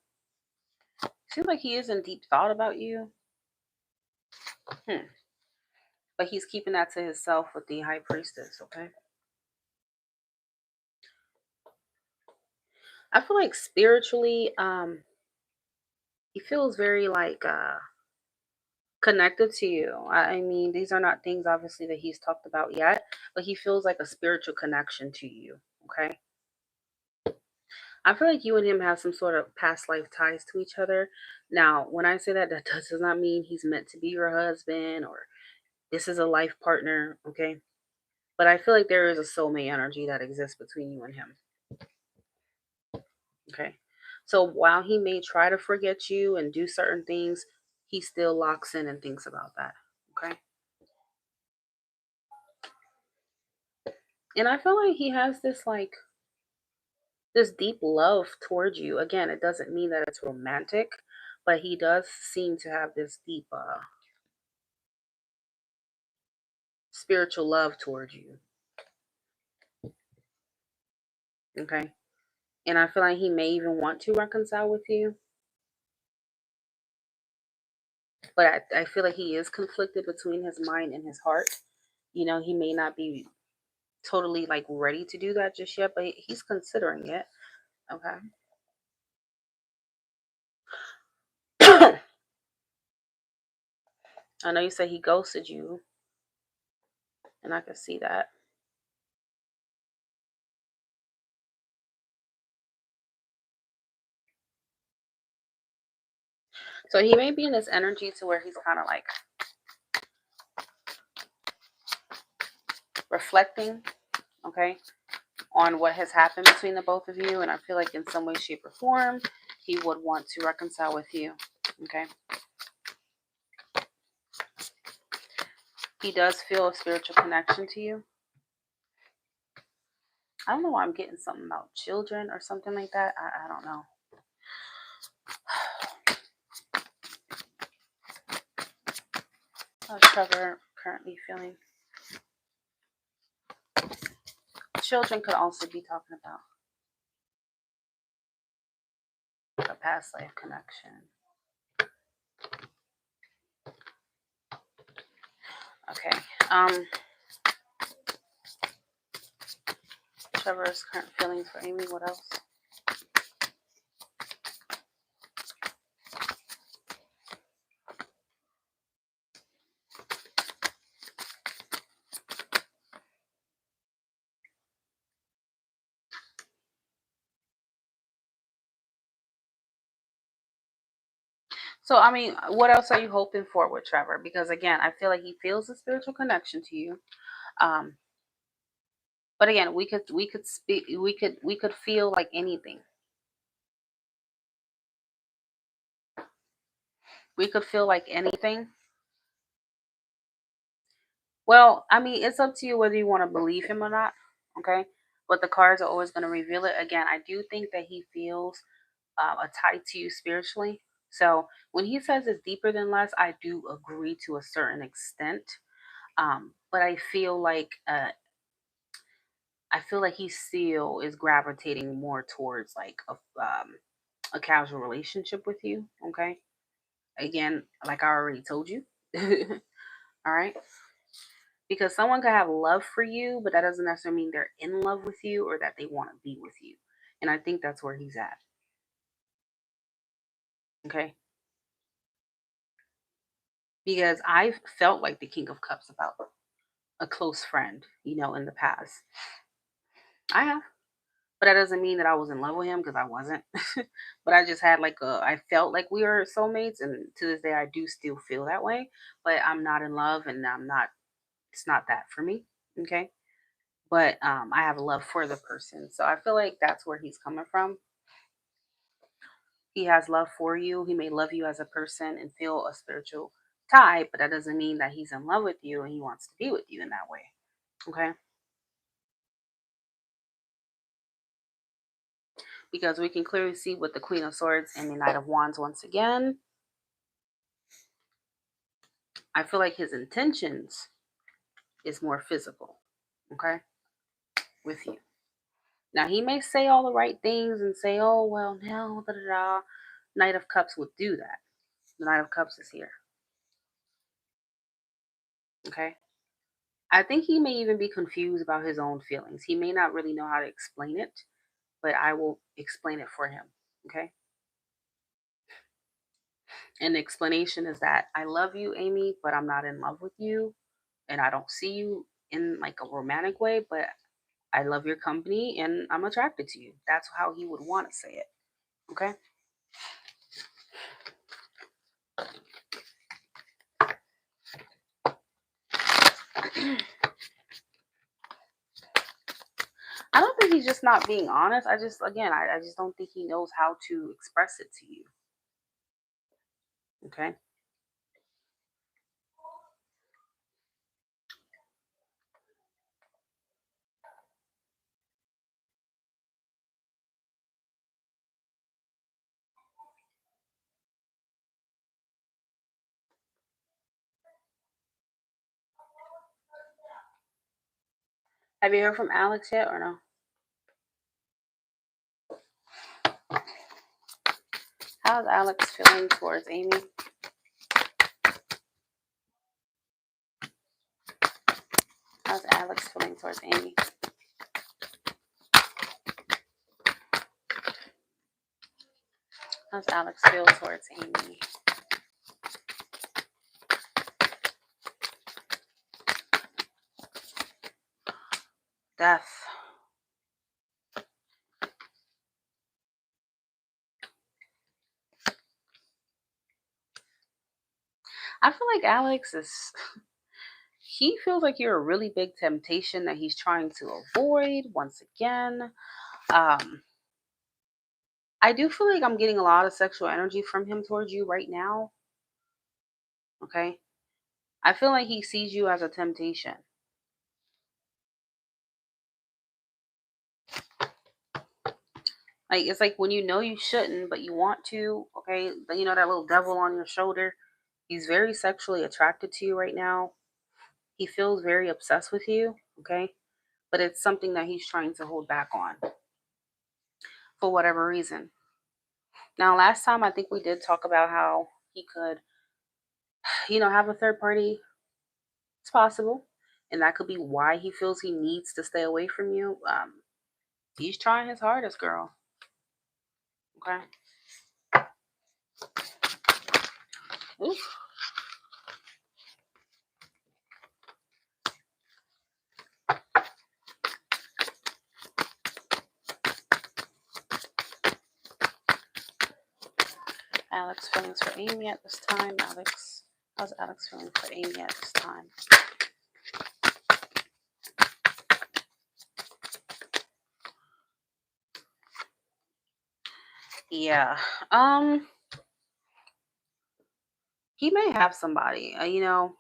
Seems like he is in deep thought about you. But he's keeping that to himself with the High Priestess, okay? I feel like spiritually, he feels very like connected to you. I mean, these are not things obviously that he's talked about yet, but he feels like a spiritual connection to you, okay? I feel like you and him have some sort of past life ties to each other. Now, when I say that, that does not mean he's meant to be your husband or this is a life partner, okay? But I feel like there is a soulmate energy that exists between you and him, okay? So while he may try to forget you and do certain things, he still locks in and thinks about that, okay? And I feel like he has this deep love towards you. Again, it doesn't mean that it's romantic, but he does seem to have this deep spiritual love towards you. Okay. And I feel like he may even want to reconcile with you. But I feel like he is conflicted between his mind and his heart. He may not be totally like ready to do that just yet, but he's considering it. Okay. I know you said he ghosted you, and I can see that. So he may be in this energy to where he's kind of like reflecting, okay, on what has happened between the both of you. And I feel like in some way, shape, or form, he would want to reconcile with you, okay? He does feel a spiritual connection to you. I don't know why I'm getting something about children or something like that. I don't know. How's Trevor currently feeling? Children could also be talking about a past life connection. Okay. Trevor's current feelings for Amy. What else? So, I mean, what else are you hoping for with Trevor? Because again, I feel like he feels a spiritual connection to you. Um, but again, we could feel like anything. We could feel like anything. Well, I mean, it's up to you whether you want to believe him or not. Okay, but the cards are always going to reveal it. Again, I do think that he feels a tie to you spiritually. So when he says it's deeper than less, I do agree to a certain extent. But I feel like he still is gravitating more towards like a casual relationship with you. Okay. Again, like I already told you. All right. Because someone could have love for you, but that doesn't necessarily mean they're in love with you or that they want to be with you. And I think that's where he's at. Okay. Because I've felt like the King of Cups about a close friend, in the past. I have. But that doesn't mean that I was in love with him because I wasn't. But I just had I felt like we were soulmates. And to this day, I do still feel that way. But I'm not in love and it's not that for me. Okay. But I have love for the person. So I feel like that's where he's coming from. He has love for you. He may love you as a person and feel a spiritual tie, but that doesn't mean that he's in love with you and he wants to be with you in that way. Okay. Because we can clearly see with the Queen of Swords and the Knight of Wands once again. I feel like his intentions is more physical, okay, with you. Now, he may say all the right things and say, oh, well, no, da da da. Knight of Cups would do that. The Knight of Cups is here, okay? I think he may even be confused about his own feelings. He may not really know how to explain it, but I will explain it for him, okay? And the explanation is that I love you, Amy, but I'm not in love with you. And I don't see you in like a romantic way, but I love your company and I'm attracted to you. That's how he would want to say it. Okay. I don't think he's just not being honest. I just don't think he knows how to express it to you. Okay. Have you heard from Alex yet or no? How's Alex feeling towards Amy? How's Alex feeling towards Amy? How's Alex feel towards Amy? Death. I feel like Alex is he feels like you're a really big temptation that he's trying to avoid once again. Um, I do feel like I'm getting a lot of sexual energy from him towards you right now. Okay. I feel like he sees you as a temptation. Like it's like when you know you shouldn't, but you want to, okay? But you know that little devil on your shoulder. He's very sexually attracted to you right now. He feels very obsessed with you, okay? But it's something that he's trying to hold back on for whatever reason. Now, last time I think we did talk about how he could, have a third party. It's possible. And that could be why he feels he needs to stay away from you. He's trying his hardest, girl. Okay. Oof. Alex feelings for Amy at this time. How's Alex feeling for Amy at this time? Yeah. He may have somebody. The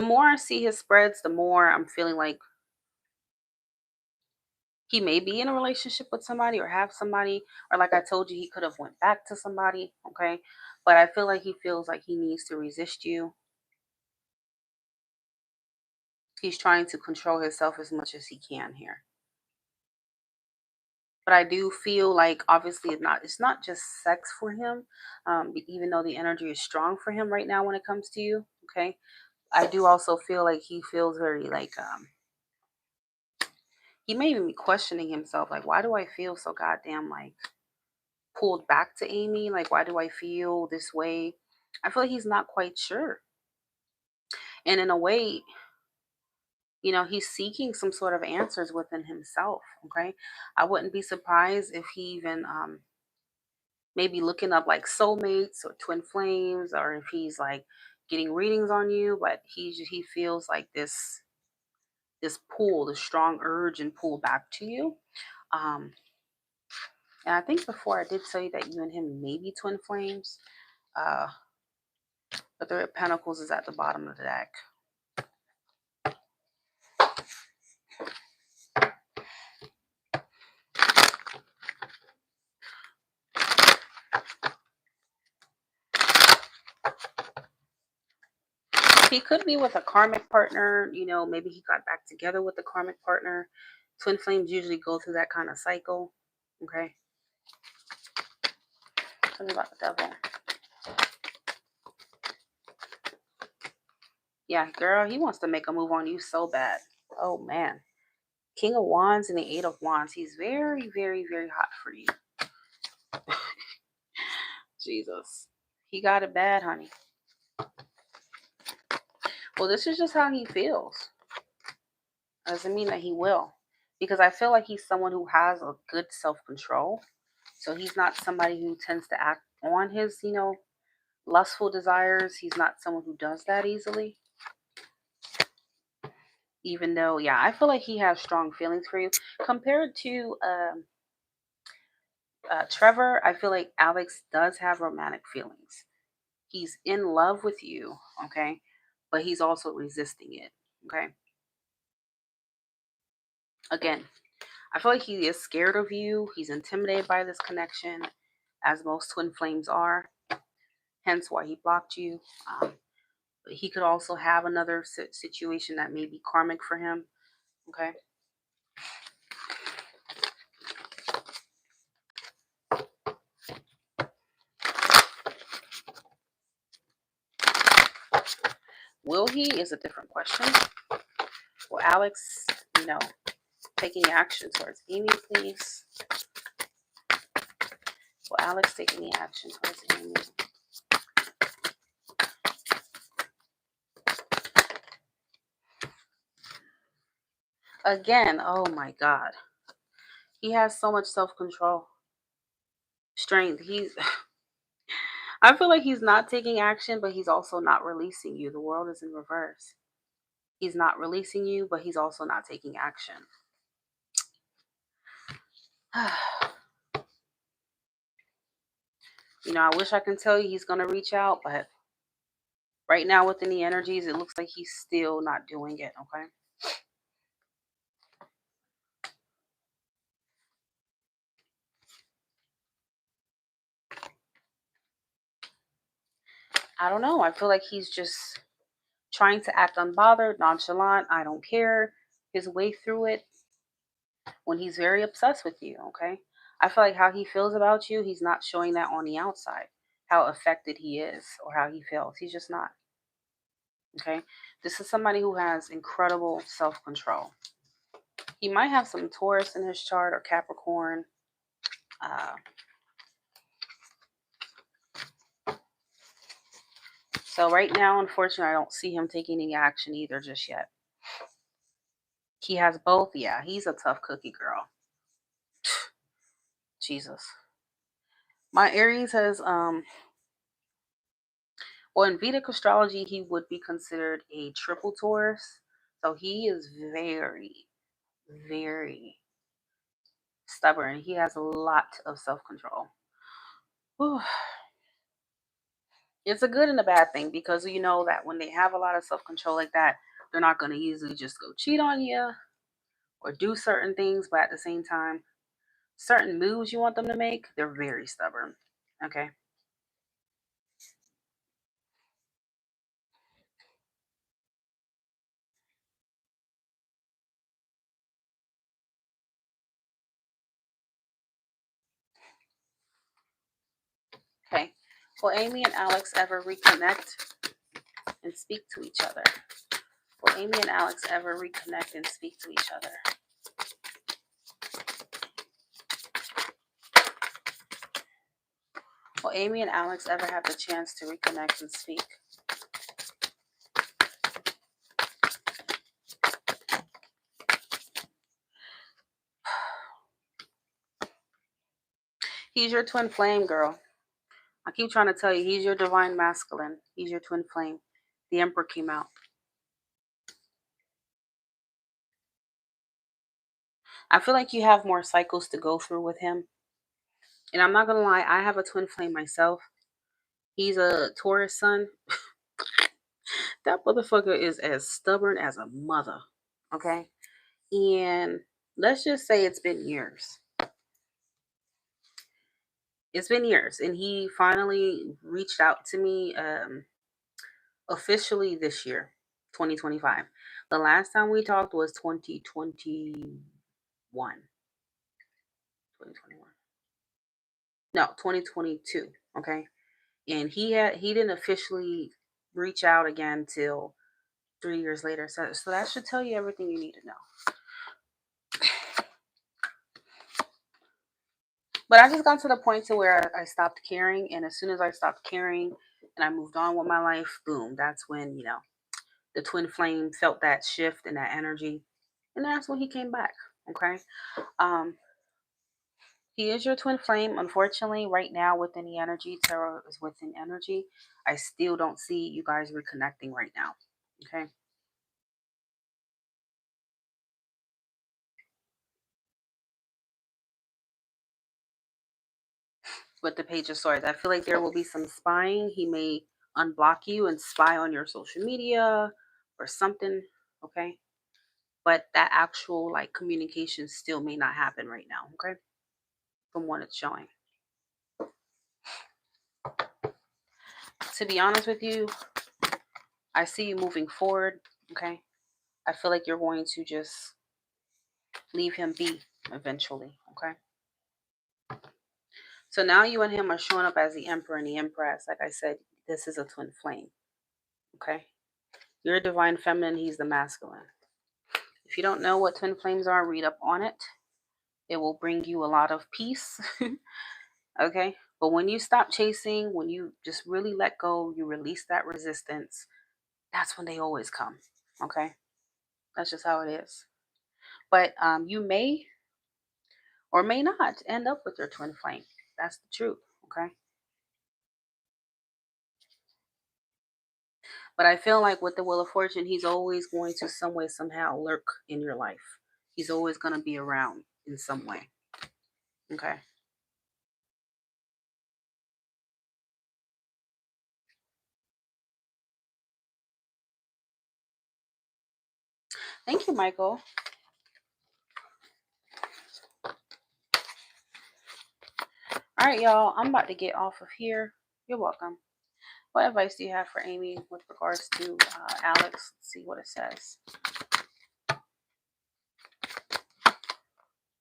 more I see his spreads, the more I'm feeling like he may be in a relationship with somebody or have somebody, or like I told you, he could have went back to somebody. Okay. But I feel like he feels like he needs to resist you. He's trying to control himself as much as he can here. But I do feel like obviously it's not just sex for him. Even though the energy is strong for him right now when it comes to you. Okay. I do also feel like he feels very like he may even be questioning himself, like, why do I feel so goddamn like pulled back to Amy? Like, why do I feel this way? I feel like he's not quite sure. And in a way, he's seeking some sort of answers within himself. Okay. I wouldn't be surprised if he even maybe looking up like soulmates or twin flames, or if he's like getting readings on you, but he feels like this pull, this strong urge and pull back to you. Um, and I think before I did tell you that you and him may be twin flames. Uh, but the Red of Pentacles is at the bottom of the deck. He could be with a karmic partner. Maybe he got back together with the karmic partner. Twin flames usually go through that kind of cycle. Okay. Tell me about the devil. Yeah, girl, he wants to make a move on you so bad. Oh man. King of Wands and the Eight of Wands. He's very, very, very hot for you. Jesus. He got it bad, honey. Well, this is just how he feels. Doesn't mean that he will. Because I feel like he's someone who has a good self control. So he's not somebody who tends to act on his, lustful desires. He's not someone who does that easily. Even though, yeah, I feel like he has strong feelings for you. Compared to Trevor, I feel like Alex does have romantic feelings. He's in love with you, okay? But he's also resisting it, okay? Again, I feel like he is scared of you. He's intimidated by this connection, as most twin flames are. Hence why he blocked you. But he could also have another situation that may be karmic for him, okay? Will he is a different question. Will Alex, take any action towards Amy, please? Will Alex take any action towards Amy? Again, oh my God. He has so much self control, strength. I feel like he's not taking action, but he's also not releasing you. The world is in reverse. He's not releasing you, but he's also not taking action. I wish I can tell you he's going to reach out, but right now within the energies, it looks like he's still not doing it, okay? I don't know. I feel like he's just trying to act unbothered, nonchalant, I don't care, his way through it when he's very obsessed with you, okay? I feel like how he feels about you, he's not showing that on the outside, how affected he is or how he feels. He's just not, okay? This is somebody who has incredible self control. He might have some Taurus in his chart or Capricorn. Uh, so right now, unfortunately, I don't see him taking any action either just yet. He has both. Yeah, he's a tough cookie, girl. Jesus. My Aries has well, in Vedic astrology, he would be considered a triple Taurus. So he is very, very stubborn. He has a lot of self control. It's a good and a bad thing because you know that when they have a lot of self control like that, they're not going to easily just go cheat on you or do certain things. But at the same time, certain moves you want them to make, they're very stubborn. Okay. Okay. Will Amy and Alex ever reconnect and speak to each other? Will Amy and Alex ever reconnect and speak to each other? Will Amy and Alex ever have the chance to reconnect and speak? He's your twin flame, girl. I keep trying to tell you, he's your divine masculine. He's your twin flame. The Emperor came out. I feel like you have more cycles to go through with him. And I'm not going to lie, I have a twin flame myself. He's a Taurus sun. That motherfucker is as stubborn as a mother. Okay? And let's just say it's been years. It's been years. And he finally reached out to me officially this year, 2025. The last time we talked was 2021. 2021. No, 2022. Okay. And he didn't officially reach out again till 3 years later. So that should tell you everything you need to know. But I just got to the point to where I stopped caring, and as soon as I stopped caring and I moved on with my life, boom, that's when, the twin flame felt that shift and that energy. And that's when he came back. Okay. Um, he is your twin flame. Unfortunately, right now within the energy, tarot is within energy. I still don't see you guys reconnecting right now. Okay. With the Page of Swords, I feel like there will be some spying. He may unblock you and spy on your social media or something. Okay. But that actual like communication still may not happen right now. Okay. From what it's showing. To be honest with you, I see you moving forward. Okay. I feel like you're going to just leave him be eventually. Okay. So now you and him are showing up as the Emperor and the Empress. Like I said, this is a twin flame. Okay. You're a divine feminine, he's the masculine. If you don't know what twin flames are, read up on it. It will bring you a lot of peace. Okay. But when you stop chasing, when you just really let go, you release that resistance, that's when they always come. Okay. That's just how it is. But you may or may not end up with your twin flame. That's the truth. Okay. But I feel like with the Wheel of Fortune, he's always going to some way, somehow lurk in your life. He's always going to be around in some way. Okay. Thank you, Michael. All right, y'all. I'm about to get off of here. You're welcome. What advice do you have for Amy with regards to Alex? Let's see what it says.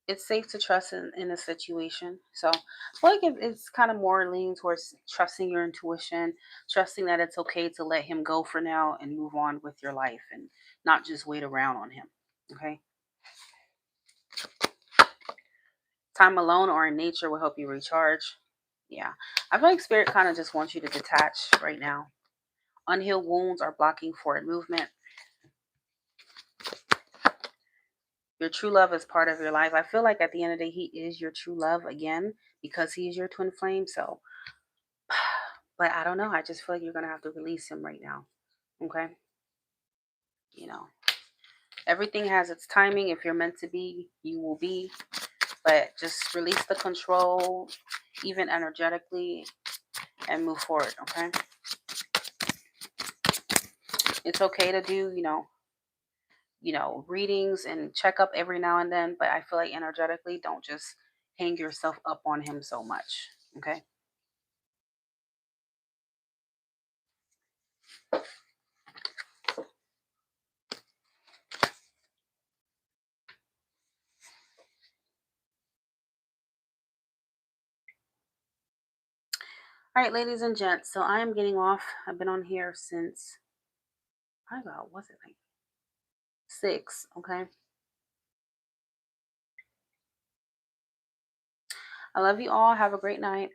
It's safe to trust in a situation. So I feel like it's kind of more leaning towards trusting your intuition, trusting that it's okay to let him go for now and move on with your life and not just wait around on him. Okay. Time alone or in nature will help you recharge. Yeah. I feel like spirit kind of just wants you to detach right now. Unhealed wounds are blocking forward movement. Your true love is part of your life. I feel like at the end of the day, he is your true love again because he is your twin flame. So, but I don't know. I just feel like you're going to have to release him right now. Okay. You know, everything has its timing. If you're meant to be, you will be. But just release the control, even energetically, and move forward. Okay. It's okay to do, readings and check up every now and then. But I feel like energetically, don't just hang yourself up on him so much. Okay. All right, ladies and gents. So I am getting off. I've been on here since probably about, was it like 6? Okay. I love you all. Have a great night.